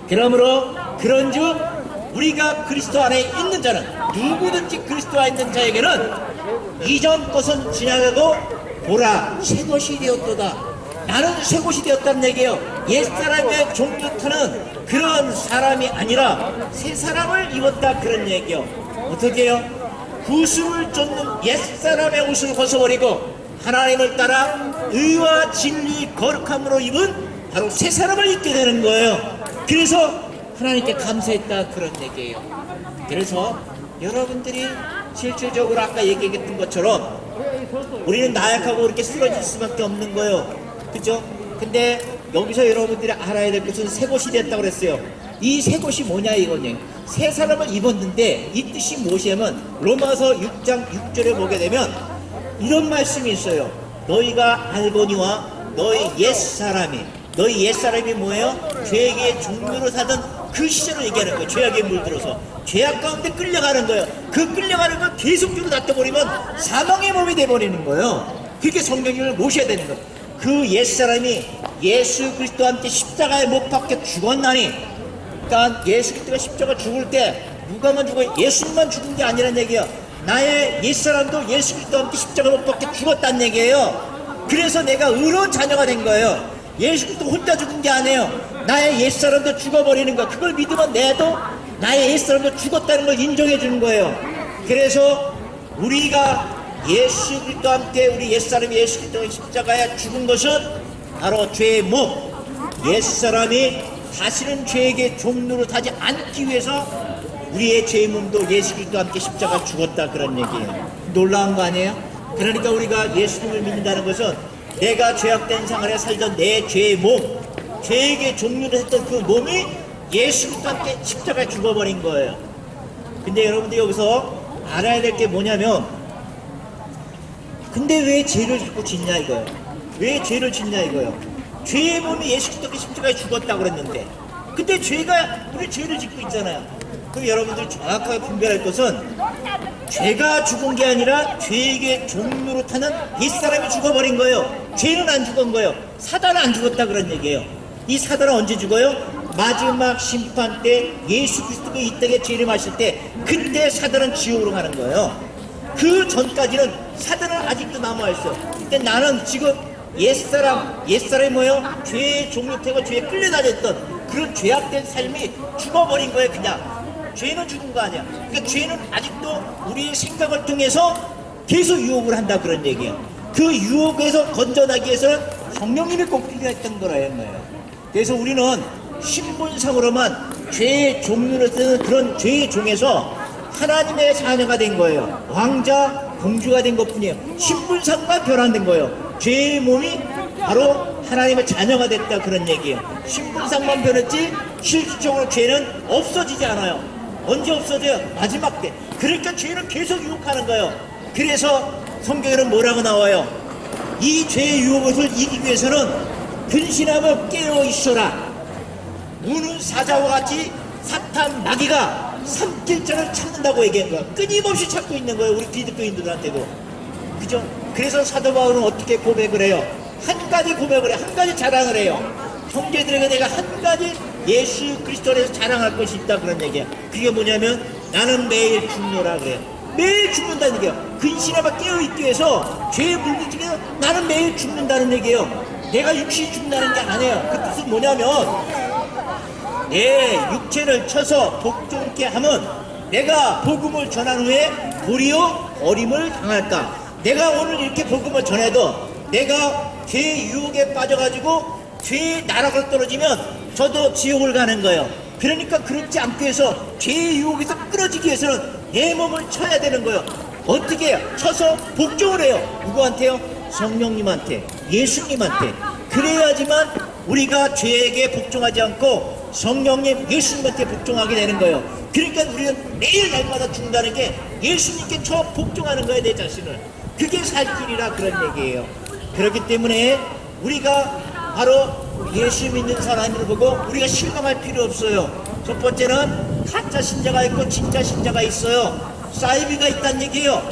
그러므로 그런즉 우리가 그리스도 안에 있는 자는, 누구든지 그리스도 안에 있는 자에게는 이전 것은 지나가고 보라 새 것이 되었도다. 나는 새 것이 되었다는 얘기예요. 옛사람의 종로 타는 그런 사람이 아니라 새 사람을 입었다 그런 얘기예요. 어떻게 해요? 구습을 쫓는 옛사람의 옷을 벗어버리고 하나님을 따라 의와 진리 거룩함으로 입은 바로 새 사람을 입게 되는 거예요. 그래서 하나님께 감사했다 그런 얘기예요. 그래서 여러분들이 실질적으로 아까 얘기했던 것처럼 우리는 나약하고 이렇게 쓰러질 수밖에 없는 거예요. 그죠? 근데 여기서 여러분들이 알아야 될 것은 새 것이 됐다고 그랬어요. 이 새 것이 뭐냐 이거냐. 새 사람을 입었는데 이 뜻이 무엇이냐면 로마서 6장 6절에 보게 되면 이런 말씀이 있어요. 너희가 알거니와 너희 옛사람이 너희 옛사람이 뭐예요? 죄악의 종류로 사던 그 시절을 얘기하는 거예요. 죄악에 물들어서 죄악 가운데 끌려가는 거예요. 그 끌려가는 걸 계속적으로 놔둬버리면 사망의 몸이 돼버리는 거예요. 그렇게 성경을 모셔야 되는 거예요. 그 옛사람이 예수 그리스도와 함께 십자가에 못 박혀 죽었나니, 그러니까 예수 그리스도가 십자가 죽을 때 누가만 죽어요? 예수님만 죽은 게 아니란 얘기예요. 나의 옛사람도 예수 그리스도와 함께 십자가 못 박혀 죽었다는 얘기예요. 그래서 내가 의로운 자녀가 된 거예요. 예수 그리스도 혼자 죽은 게 아니에요. 나의 옛사람도 죽어버리는 거, 그걸 믿으면 내도 나의 옛사람도 죽었다는 걸 인정해 주는 거예요. 그래서 우리가 예수 그리스도와 함께 우리 옛사람이 예수 그리스도의 십자가에 죽은 것은 바로 죄의 몸, 옛사람이 다시는 죄에게 종로로 타지 않기 위해서 우리의 죄의 몸도 예수 그리스도와 함께 십자가 죽었다, 그런 얘기예요. 놀라운 거 아니에요? 그러니까 우리가 예수님을 믿는다는 것은 내가 죄악된 생활에 살던 내 죄의 몸, 죄에게 종료를 했던 그 몸이 예수 그리스도와 함께 십자가에 죽어버린 거예요. 근데 여러분들 여기서 알아야 될 게 뭐냐면, 근데 왜 죄를 자꾸 짓냐 이거예요. 왜 죄를 짓냐 이거예요. 죄의 몸이 예수 그리스도께 십자가에 죽었다고 그랬는데, 근데 죄가 우리 죄를 짓고 있잖아요. 그럼 여러분들 정확하게 분별할 것은 죄가 죽은 게 아니라 죄에게 종류로 타는 옛사람이 죽어버린 거예요. 죄는 안 죽은 거예요. 사단은 안 죽었다, 그런 얘기예요. 이 사단은 언제 죽어요? 마지막 심판 때 예수 그리스도가 이 땅에 죄를 마실 때, 그때 사단은 지옥으로 가는 거예요. 그 전까지는 사단은 아직도 남아있어요. 근데 나는 지금 옛사람이 뭐예요? 죄의 종류태고 죄에 끌려다녔던 그런 죄악된 삶이 죽어버린 거예요. 그냥 죄는 죽은 거 아니야. 그러니까 죄는 아직도 우리의 생각을 통해서 계속 유혹을 한다, 그런 얘기예요. 그 유혹에서 건져나기 위해서는 성령님이 꼭 필요했던 거예요. 그래서 우리는 신분상으로만 죄의 종류를 쓰는 그런 죄의 종에서 하나님의 자녀가 된 거예요. 왕자, 공주가 된 것뿐이에요. 신분상만 변환된 거예요. 죄의 몸이 바로 하나님의 자녀가 됐다, 그런 얘기예요. 신분상만 변했지 실질적으로 죄는 없어지지 않아요. 언제 없어져요? 마지막 때. 그러니까 죄는 계속 유혹하는 거예요. 그래서 성경에는 뭐라고 나와요? 이 죄의 유혹을 이기기 위해서는 근신하며 깨어 있어라. 우는 사자와 같이 사탄 마귀가 삼킬자를 찾는다고 얘기한 거야. 끊임없이 찾고 있는 거예요. 우리 기독교인들한테도. 그죠? 그래서 사도 바울은 어떻게 고백을 해요? 한 가지 고백을 해요. 한 가지 자랑을 해요. 형제들에게 내가 한 가지 예수 그리스도에서 자랑할 것이 있다, 그런 얘기야. 그게 뭐냐면 나는 매일 죽노라 그래요. 매일 죽는다는 얘기예요. 근신하며 깨어있기 위해서 죄의 물리치기 위해서 나는 매일 죽는다는 얘기예요. 내가 육신이 죽는다는 게 아니에요. 그 뜻은 뭐냐면 내 육체를 쳐서 복종케 하면 내가 복음을 전한 후에 도리어 어림을 당할까. 내가 오늘 이렇게 복음을 전해도 내가 죄의 유혹에 빠져가지고 죄의 나락으로 떨어지면 저도 지옥을 가는 거예요. 그러니까 그렇지 않기 위해서 죄의 유혹에서 끊어지기 위해서는 내 몸을 쳐야 되는 거예요. 어떻게 해요? 쳐서 복종을 해요. 누구한테요? 성령님한테, 예수님한테. 그래야지만 우리가 죄에게 복종하지 않고 성령님, 예수님한테 복종하게 되는 거예요. 그러니까 우리는 매일 날마다 죽는다는 게 예수님께 저 복종하는 거예요, 내 자신을. 그게 살 길이라, 그런 얘기예요. 그렇기 때문에 우리가 바로 예수 믿는 사람을 보고 우리가 실망할 필요 없어요. 첫 번째는 가짜 신자가 있고 진짜 신자가 있어요. 사이비가 있다는 얘기예요.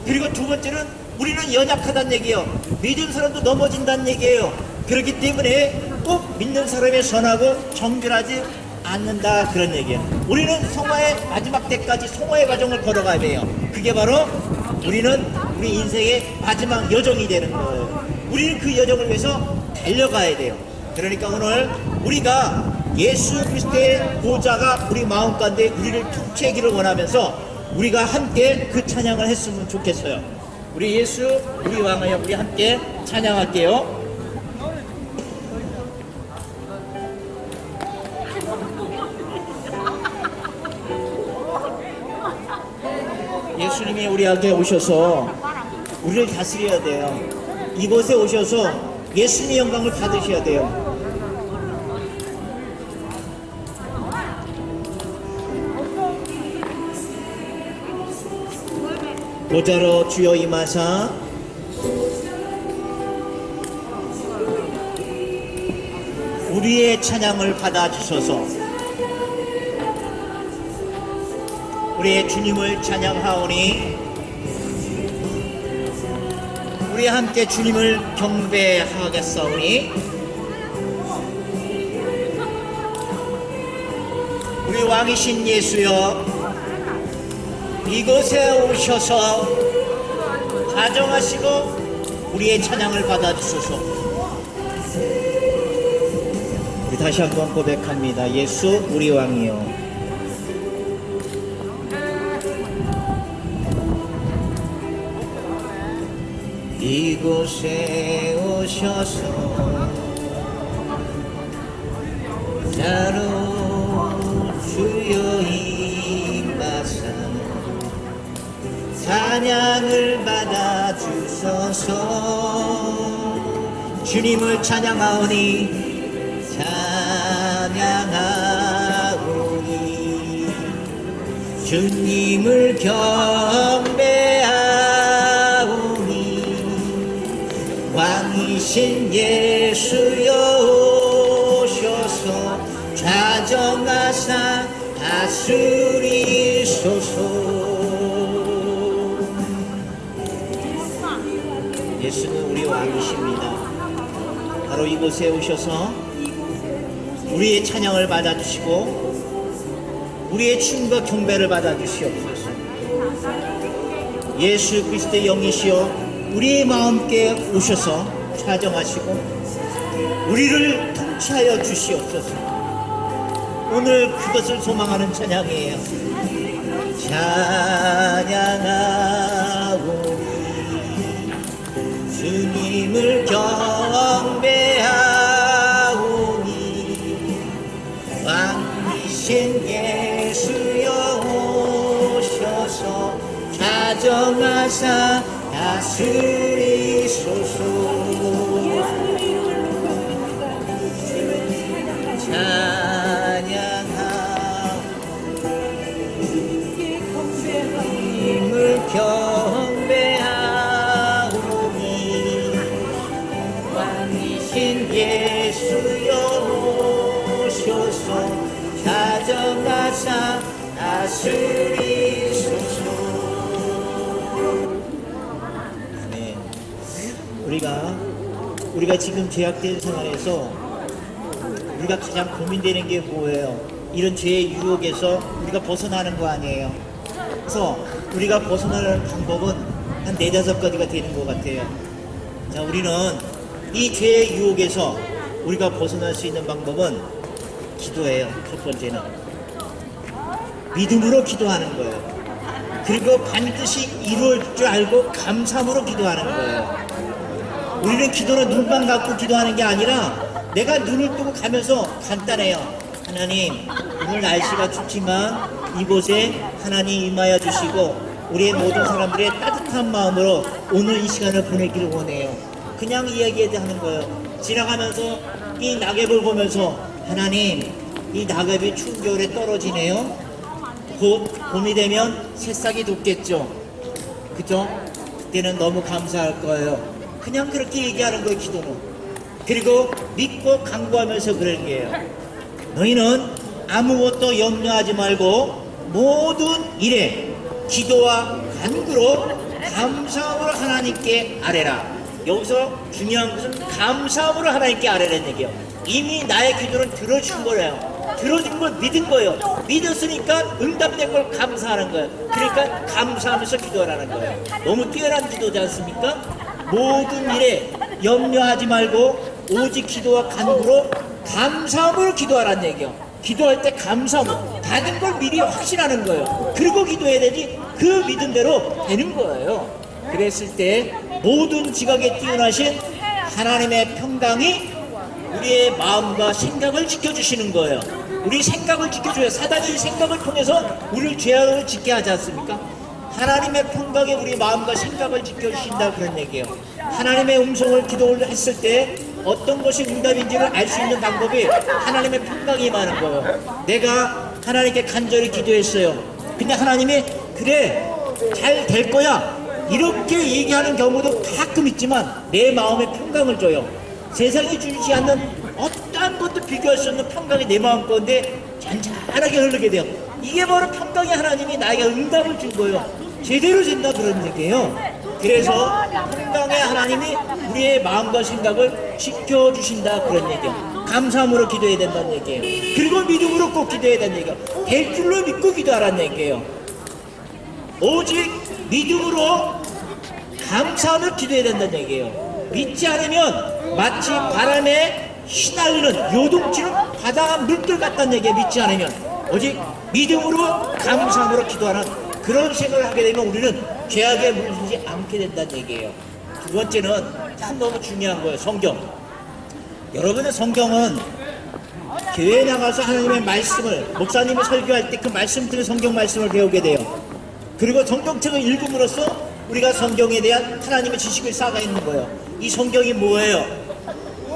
그리고 두 번째는 우리는 연약하다는 얘기예요. 믿은 사람도 넘어진다는 얘기예요. 그렇기 때문에 꼭 믿는 사람이 선하고 정결하지 않는다, 그런 얘기예요. 우리는 성화의 마지막 때까지 성화의 과정을 걸어가야 돼요. 그게 바로 우리는 우리 인생의 마지막 여정이 되는 거예요. 우리는 그 여정을 위해서 달려가야 돼요. 그러니까 오늘 우리가 예수 그리스도의 보좌가 우리 마음 가운데 우리를 통치하기를 원하면서 우리가 함께 그 찬양을 했으면 좋겠어요. 우리 예수, 우리 왕하여 우리 함께 찬양할게요. 예수님이 우리에게 오셔서 우리를 다스려야 돼요. 이곳에 오셔서 예수님의 영광을 받으셔야 돼요. 보좌로 주여 임하사 우리의 찬양을 받아주소서. 우리의 주님을 찬양하오니 우리 함께 주님을 경배하겠사오니 우리 왕이신 예수여, 이곳에 오셔서 가정하시고 우리의 찬양을 받아주소서. 우리 다시 한번 고백합니다. 예수 우리 왕이여. 이곳에 오셔서 나로 주여 임하사 찬양을 받아주소서. 주님을 찬양하오니 찬양하오니 주님을 경배하오니 왕이신 예수여 오셔서 좌정하사 다스리소서. 예수는 우리 왕이십니다. 바로 이곳에 오셔서 우리의 찬양을 받아주시고 우리의 춤과 경배를 받아주시옵소서. 예수 그리스도의 영이시여 우리의 마음께 오셔서 좌정하시고 우리를 통치하여 주시옵소서. 오늘 그것을 소망하는 찬양이에요. 찬양하오니 주님을 경배하오니 왕이신 예수여 오셔서 좌정하사 다스리소서. 주님을 경배하오니 왕이신 예수여 오셔서 좌정하사 다스리소서. 네. 우리가 지금 죄악된 생활에서 우리가 가장 고민되는 게 뭐예요? 이런 죄의 유혹에서 우리가 벗어나는 거 아니에요? 그래서 우리가 벗어나는 방법은 한 4-5가지가 되는 것 같아요. 자, 우리는 이 죄의 유혹에서 우리가 벗어날 수 있는 방법은 기도예요. 첫 번째는 믿음으로 기도하는 거예요. 그리고 반드시 이루어질 줄 알고 감사함으로 기도하는 거예요. 우리는 기도는 눈만 감고 기도하는 게 아니라 내가 눈을 뜨고 가면서 간단해요. 하나님, 오늘 날씨가 춥지만 이곳에 하나님 임하여 주시고 우리의 모든 사람들의 따뜻한 마음으로 오늘 이 시간을 보내기를 원해요. 그냥 이야기하는 거예요. 지나가면서 이 낙엽을 보면서 하나님, 이 낙엽이 추운 겨울에 떨어지네요. 곧 봄이 되면 새싹이 돋겠죠. 그죠? 그때는 너무 감사할 거예요. 그냥 그렇게 얘기하는 거예요, 기도는. 그리고 믿고 간구하면서 그럴 게요. 너희는 아무것도 염려하지 말고 모든 일에 기도와 간구로 감사함으로 하나님께 아뢰라. 여기서 중요한 것은 감사함으로 하나님께 아뢰라는 얘기예요. 이미 나의 기도는 들어준 거예요. 들어준 걸 믿은 거예요. 믿었으니까 응답된 걸 감사하는 거예요. 그러니까 감사하면서 기도하라는 거예요. 너무 뛰어난 기도지 않습니까? 모든 일에 염려하지 말고 오직 기도와 간구로 감사함으로 기도하라는 얘기예요. 기도할 때 감사함으로 받은 걸 미리 확신하는 거예요. 그리고 기도해야 되지 그 믿음대로 되는 거예요. 그랬을 때 모든 지각에 뛰어나신 하나님의 평강이 우리의 마음과 생각을 지켜주시는 거예요. 우리 생각을 지켜줘요. 사단이 생각을 통해서 우리를 죄악을 짓게 하지 않습니까? 하나님의 평강에 우리 마음과 생각을 지켜주신다 그런 얘기예요. 하나님의 음성을 기도를 했을 때 어떤 것이 응답인지를 알 수 있는 방법이 하나님의 평강이 많은 거예요. 내가 하나님께 간절히 기도했어요. 근데 하나님이 그래 잘 될 거야 이렇게 얘기하는 경우도 가끔 있지만 내 마음에 평강을 줘요. 세상이 주지 않는 어떠한 것도 비교할 수 없는 평강이 내 마음 가운데 잔잔하게 흐르게 돼요. 이게 바로 평강의 하나님이 나에게 응답을 준 거예요. 제대로 된다 그런 얘기예요. 그래서 평강의 하나님이 우리의 마음과 생각을 지켜주신다 그런 얘기예요. 감사함으로 기도해야 된다는 얘기예요. 그리고 믿음으로 꼭 기도해야 된다는 얘기예요. 될 줄로 믿고 기도하라는 얘기예요. 오직 믿음으로 감사하며 기도해야 된다는 얘기예요. 믿지 않으면 마치 바람에 휘날리는 요동치는 바다 물결 같다는 얘기예요. 믿지 않으면 오직 믿음으로 감사함으로 기도하는 그런 생각을 하게 되면 우리는 죄악에 물들지 않게 된다는 얘기예요. 두 번째는 참 너무 중요한 거예요. 성경. 여러분의 성경은 교회에 나가서 하나님의 말씀을 목사님이 설교할 때 그 말씀 들은 성경 말씀을 배우게 돼요. 그리고 성경책을 읽음으로써 우리가 성경에 대한 하나님의 지식을 쌓아 있는 거예요. 이 성경이 뭐예요?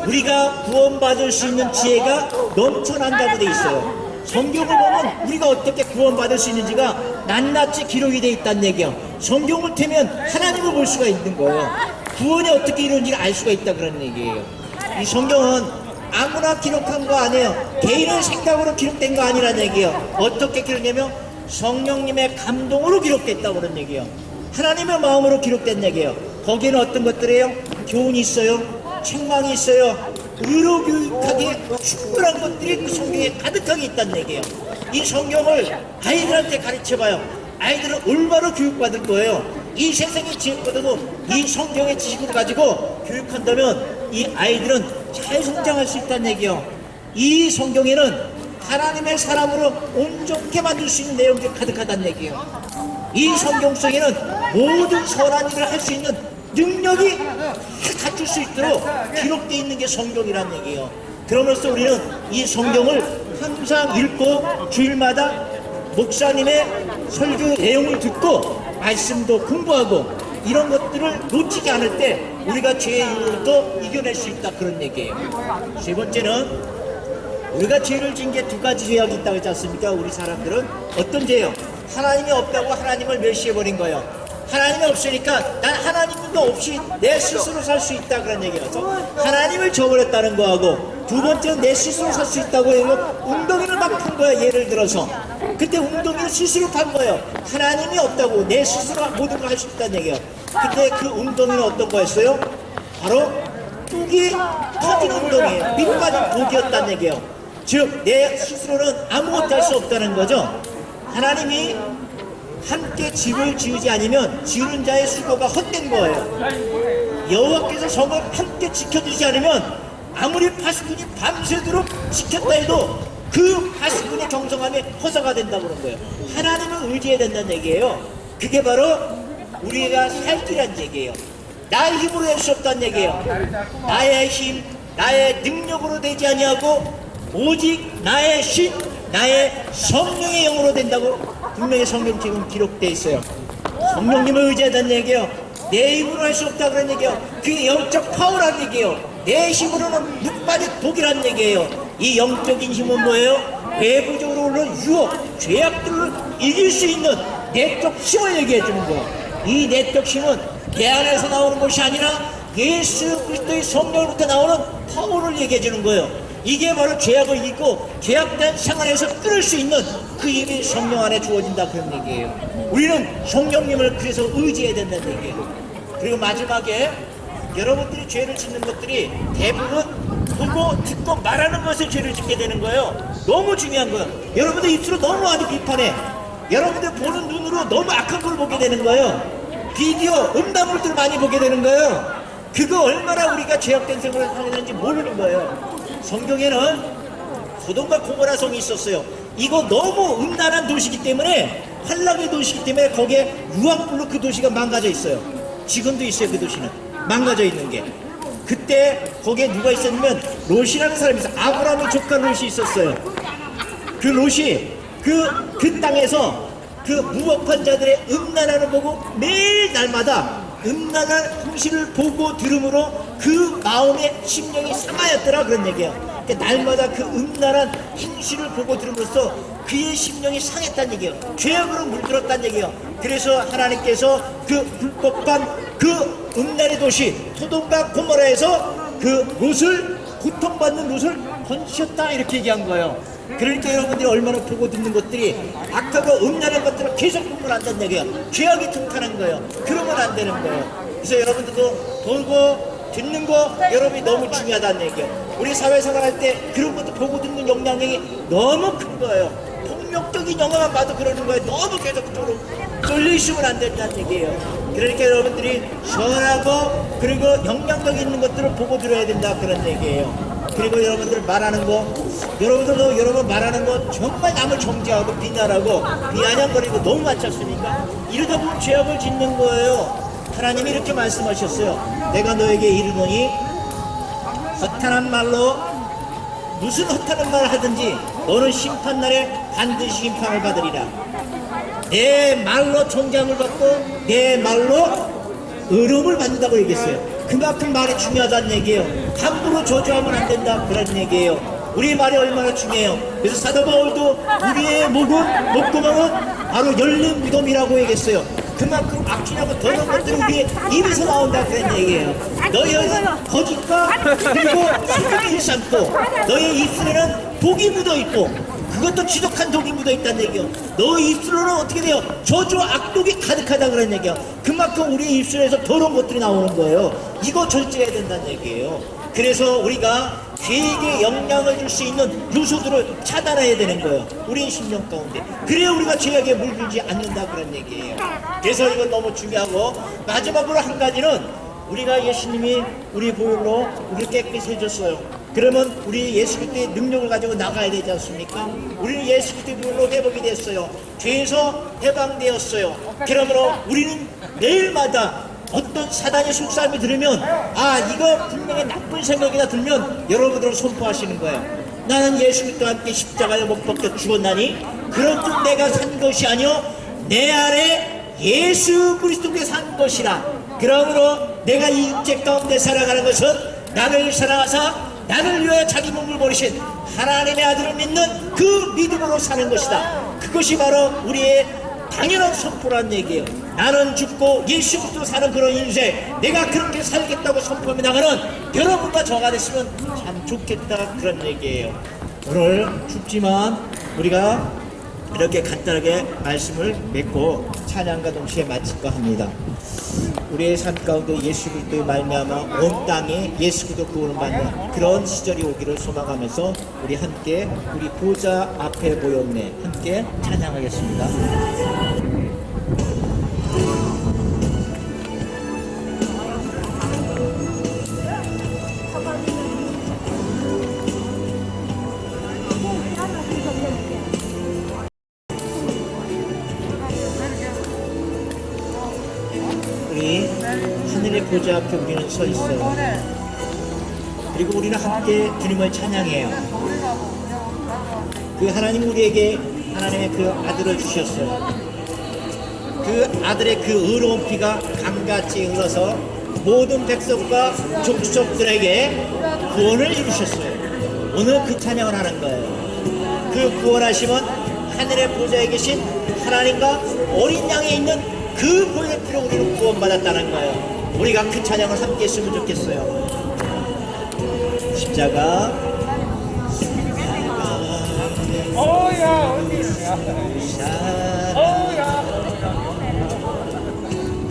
우리가 구원받을 수 있는 지혜가 넘쳐난다고 돼 있어요. 성경을 보면 우리가 어떻게 구원받을 수 있는지가 낱낱이 기록이 돼 있다는 얘기예요. 성경을 펴면 하나님을 볼 수가 있는 거예요. 구원이 어떻게 이루어지는지 알 수가 있다 그런 얘기예요. 이 성경은 아무나 기록한 거 아니에요. 개인의 생각으로 기록된 거 아니라는 얘기예요. 어떻게 기록되냐면 성령님의 감동으로 기록됐다고 그런 얘기예요. 하나님의 마음으로 기록된 얘기예요. 거기에는 어떤 것들이에요? 교훈이 있어요. 책망이 있어요. 의로교육하기에 충분한 것들이 그 성경에 가득하게 있다는 얘기예요. 이 성경을 아이들한테 가르쳐봐요. 아이들은 올바로 교육받을 거예요. 이 세상의 지혜보다도 이 성경의 지식을 가지고 교육한다면 이 아이들은 잘 성장할 수 있다는 얘기예요. 이 성경에는 하나님의 사람으로 온전케 만들 수 있는 내용들이 가득하다는 얘기예요. 이 성경 속에는 모든 선한 일을 할 수 있는 능력이 갖출 수 있도록 기록되어 있는 게 성경이라는 얘기예요. 그러면서 우리는 이 성경을 항상 읽고 주일마다 목사님의 설교 내용을 듣고 말씀도 공부하고 이런 것들을 놓치지 않을 때 우리가 죄의 유혹도 이겨낼 수 있다 그런 얘기예요. 세 번째는 우리가 죄를 진 게 두 가지 죄악이 있다고 했지 않습니까? 우리 사람들은 어떤 죄요? 하나님이 없다고 하나님을 멸시해버린 거예요. 하나님이 없으니까 난 하나님도 없이 내 스스로 살 수 있다 그런 얘기예요. 하나님을 저버렸다는 거하고 두 번째는 내 스스로 살 수 있다고 해서 웅덩이를 막 판 거야. 예를 들어서 그때 웅덩이를 스스로 판 거예요. 하나님이 없다고 내 스스로 모든 걸 할 수 있다는 얘기예요. 그때 그 웅덩이는 어떤 거였어요? 바로 뚝이 터진 웅덩이에요. 밑빠진 독이었다는 얘기예요. 즉 내 스스로는 아무것도 할 수 없다는 거죠. 하나님이 함께 집을 지으지 않으면 지으는 자의 수고가 헛된 거예요. 여호와께서 성을 함께 지켜주지 않으면 아무리 파수꾼이 밤새도록 지켰다 해도 그 파수꾼의 정성함이 허사가 된다고 그런 거예요. 하나님을 의지해야 된다는 얘기예요. 그게 바로 우리가 살 길이란 얘기예요. 나의 힘으로 할 수 없다는 얘기예요. 나의 힘, 나의 능력으로 되지 아니하고 오직 나의 신, 나의 성령의 영으로 된다고 분명히 성경책은 기록되어 있어요. 성령님을 의지하다는 얘기예요. 내 힘으로 할 수 없다 그런 얘기예요. 그게 영적 파워라는 얘기예요. 내 힘으로는 묵빠진 독이라는 얘기예요. 이 영적인 힘은 뭐예요? 외부적으로 오는 유혹, 죄악들을 이길 수 있는 내적 힘을 얘기해 주는 거예요. 이 내적 힘은 내 안에서 나오는 것이 아니라 예수 그리스도의 성령으로부터 나오는 파워를 얘기해 주는 거예요. 이게 바로 죄악을 이기고 죄악된 생활에서 끊을 수 있는 그 힘이 성령 안에 주어진다 그런 얘기예요. 우리는 성령님을 그래서 의지해야 된다는 얘기예요. 그리고 마지막에 여러분들이 죄를 짓는 것들이 대부분 보고 듣고 말하는 것에 죄를 짓게 되는 거예요. 너무 중요한 거예요. 여러분들 입술로 너무 많이 비판해. 여러분들 보는 눈으로 너무 악한 걸 보게 되는 거예요. 비디오, 음란물들 많이 보게 되는 거예요. 그거 얼마나 우리가 죄악된 생활을 하는지 모르는 거예요. 성경에는 소돔과 고모라 성이 있었어요. 이거 너무 음란한 도시이기 때문에 환락의 도시이기 때문에 거기에 유황불로 그 도시가 망가져 있어요. 지금도 있어요. 그 도시는 망가져 있는 게. 그때 거기에 누가 있었냐면 롯이라는 사람이 있어요. 아브라함의 조카 롯이 있었어요. 그 롯이 그 땅에서 그 무법한 자들의 음란함을 보고 매일 날마다 음란한 행실을 보고 들음으로 그 마음의 심령이 상하였더라 그런 얘기예요. 그러니까 날마다 그 음란한 행실을 보고 들음으로써 그의 심령이 상했다는 얘기예요. 죄악으로 물들었다는 얘기예요. 그래서 하나님께서 그 불법한 그 음란의 도시 소돔과 고모라에서 그 롯을 고통받는 롯을 건지셨다 이렇게 얘기한 거예요. 그러니까 여러분들이 얼마나 보고 듣는 것들이 악하고 음란한 것들을 계속 보면 안 된다는 얘기예요. 죄악이 득하는 거예요. 그러면 안 되는 거예요. 그래서 여러분들도 보고 듣는 거 여러분이 너무 중요하다는 얘기예요. 우리 사회생활 할 때 그런 것도 보고 듣는 영향력이 너무 큰 거예요. 폭력적인 영화만 봐도 그러는 거예요. 너무 계속 그쪽으로 쏠리시면 안 된다는 얘기예요. 그러니까 여러분들이 시원하고 그리고 영향력 있는 것들을 보고 들어야 된다 그런 얘기예요. 그리고 여러분들 말하는 거, 여러분들도 여러분 말하는 거 정말 남을 정죄하고 비난하고 비아냥거리고 너무 많지 않습니까? 이러다 보면 죄악을 짓는 거예요. 하나님이 이렇게 말씀하셨어요. 내가 너에게 이르노니 허탄한 말로 무슨 허탄한 말을 하든지 너는 심판날에 반드시 심판을 받으리라. 내 말로 정죄함을 받고 내 말로 의로움을 받는다고 얘기했어요. 그만큼 말이 중요하다는 얘기예요. 함부로 저주하면 안 된다 그런 얘기예요. 우리 말이 얼마나 중요해요. 그래서 사도 바울도 우리의 목구멍은 바로 열린 무덤이라고 얘기했어요. 그만큼 악취나고 더러운 것들이 우리의 입에서 나온다 그런 얘기예요. 너희는 거짓과 그리고 수금이 일삼고 너희 입술에는 독이 묻어있고 그것도 지독한 독이 묻어있다는 얘기예요. 너희 입술로는 어떻게 돼요? 저주와 악독이 가득하다 그런 얘기예요. 그만큼 우리 입술에서 더러운 것들이 나오는 거예요. 이거 절제해야 된다는 얘기예요. 그래서 우리가 죄에게 영향을 줄 수 있는 요소들을 차단해야 되는 거예요. 우리의 심령 가운데. 그래야 우리가 죄에게 물들지 않는다 그런 얘기예요. 그래서 이건 너무 중요하고 마지막으로 한 가지는 우리가 예수님이 우리 보혈로 우리 깨끗이 해줬어요. 그러면 우리 예수 그리스도의 능력을 가지고 나가야 되지 않습니까? 우리는 예수 그리스도의 보혈로 회복이 됐어요. 죄에서 해방되었어요. 그러므로 우리는 매일마다 어떤 사단의 속삭임이 들으면 이거 분명히 나쁜 생각이나 들면 여러분들은 선포하시는 거예요. 나는 예수 그리스도와 함께 십자가에 못 박혀 죽었나니 그렇듯 내가 산 것이 아니요 내 안에 예수 그리스도께 산 것이라. 그러므로 내가 이 육체 가운데 살아가는 것은 나를 사랑하사 나를 위하여 자기 몸을 버리신 하나님의 아들을 믿는 그 믿음으로 사는 것이다. 그것이 바로 우리의 당연한 선포라는 얘기예요. 나는 죽고 예수 그리스도 사는 그런 인생, 내가 그렇게 살겠다고 선포하며 나가는 여러분과 저가 됐으면 참 좋겠다 그런 얘기예요. 오늘 춥지만 우리가 이렇게 간단하게 말씀을 맺고 찬양과 동시에 마칠까 합니다. 우리의 삶 가운데 예수 그리스도의 말미암아 온 땅에 예수 그리스도 구원을 받는 그런 시절이 오기를 소망하면서 우리 함께 우리 보좌 앞에 모였네 함께 찬양하겠습니다. 우리 하늘의 보좌 앞에 우리는 서 있어요. 그리고 우리는 함께 주님을 찬양해요. 그 하나님 우리에게 하나님의 그 아들을 주셨어요. 그 아들의 그 의로운 피가 강같이 흘러서 모든 백성과 족속들에게 구원을 이루셨어요. 오늘 그 찬양을 하는 거예요. 그 구원하심은 하늘의 보좌에 계신 하나님과 어린 양에 있는 그 보혈의 피로 우리는 구원받았다는 거예요. 우리가 그 찬양을 함께 했으면 좋겠어요. 십자가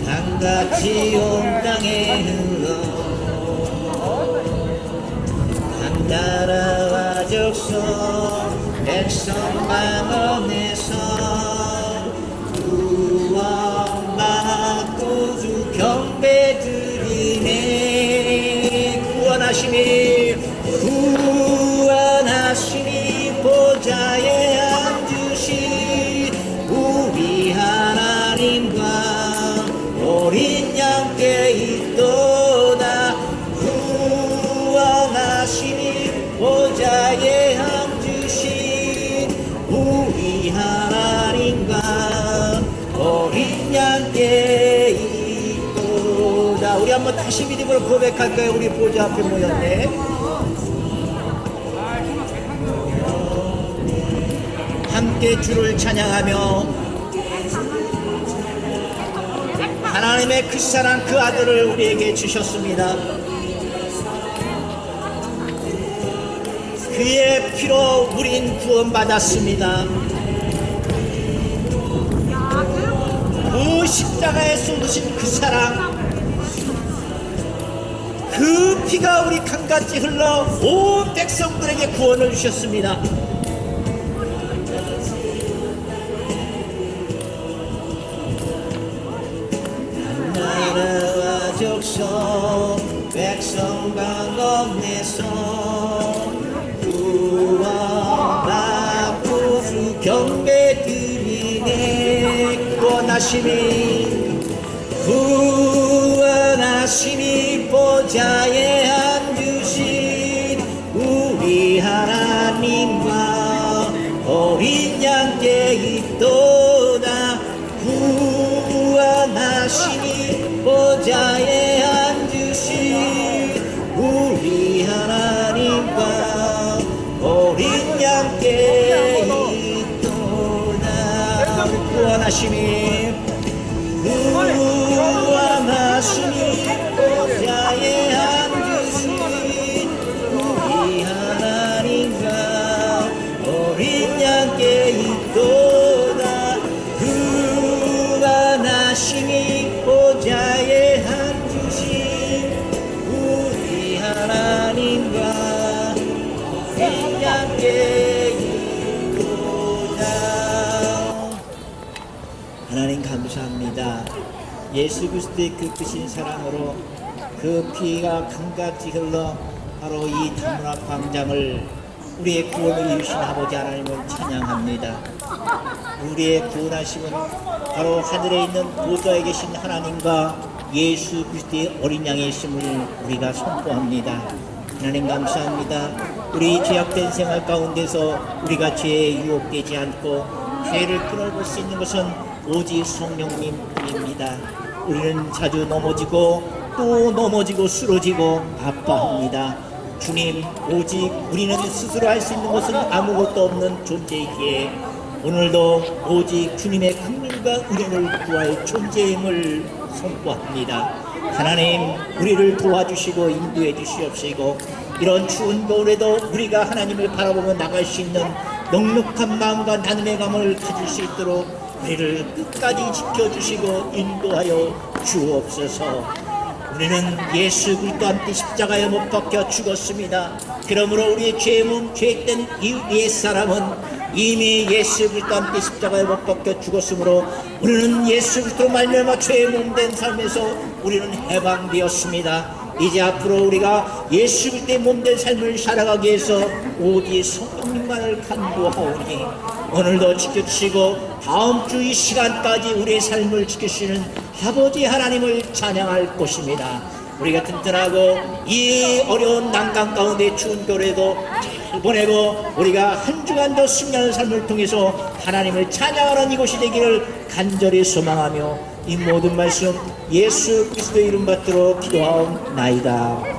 강같이 온 땅에 흘러 한나라와 족속 백성 마음에서 구원받고 주 경배 드리네. 구원하시니 보좌에 앉으시 우리 하나님과 어린 양께 있도다. 구원하시니 보좌에 앉으시 우리 하나님과 어린 양께 있도다. 우리 한번 다시 믿음으로 고백할까요? 우리 보좌 앞에 모였네. 함께 주를 찬양하며 하나님의 그 사랑 그 아들을 우리에게 주셨습니다. 그의 피로 우린 구원받았습니다. 그 십자가에 쏟으신 그 사랑, 그 피가 우리 강같이 흘러 온 백성들에게 구원을 주셨습니다. 나라와 족속 백성 가운데서 구원받고 주 경배 드리네. 구원하심이 보좌에 앉으신 우리 하나님과 어린 양께 있도다. 구원하심이 보좌에 앉으신 우리 하나님과 어린 양께 있도다. 구원하심이 보좌에 앉으신 우리 하나님과 어린 양께 있도다. 구원하심이 보좌에 앉으신 우리 하나님과 어린 양께 있도다. 하나님 감사합니다. 예수 그리스도의 그 크신 사랑으로 그 피가 강같이 흘러 바로 이 다문화 광장을 우리의 구원을 이루신 아버지 하나님을 찬양합니다. 우리의 구원하심은 바로 하늘에 있는 보좌에 계신 하나님과 예수 그리스도의 어린 양의 있음을 우리가 선포합니다. 하나님 감사합니다. 우리 죄악된 생활 가운데서 우리가 죄에 유혹되지 않고 죄를 끊어볼 수 있는 것은 오직 성령님 뿐입니다. 우리는 자주 넘어지고 또 넘어지고 쓰러지고 아파합니다. 주님, 오직 우리는 스스로 할 수 있는 것은 아무것도 없는 존재이기에 오늘도 오직 주님의 긍휼과 은혜를 구할 존재임을 선포합니다. 하나님, 우리를 도와주시고 인도해 주시옵시고 이런 추운 겨울에도 우리가 하나님을 바라보며 나갈 수 있는 넉넉한 마음과 나눔의 감을 가질 수 있도록 우리를 끝까지 지켜주시고 인도하여 주옵소서. 우리는 예수 그리스도 함께 십자가에 못 박혀 죽었습니다. 그러므로 우리의 죄 몸 죄된 이 옛사람은 이미 예수 그리스도 함께 십자가에 못 박혀 죽었으므로 우리는 예수 그리스도 말미암아 죄 몸된 삶에서 우리는 해방되었습니다. 이제 앞으로 우리가 예수 그리스도의 몸된 삶을 살아가기 위해서 오직 성령님만을 간구하오니 오늘도 지켜주시고 다음 주 이 시간까지 우리의 삶을 지키시는 아버지 하나님을 찬양할 것입니다. 우리가 튼튼하고 이 어려운 난강 가운데 추운 겨울에도 잘 보내고 우리가 한 주간 더 승리하는 삶을 통해서 하나님을 찬양하는 이곳이 되기를 간절히 소망하며 이 모든 말씀 예수 그리스도의 이름 받들어 기도하옵나이다.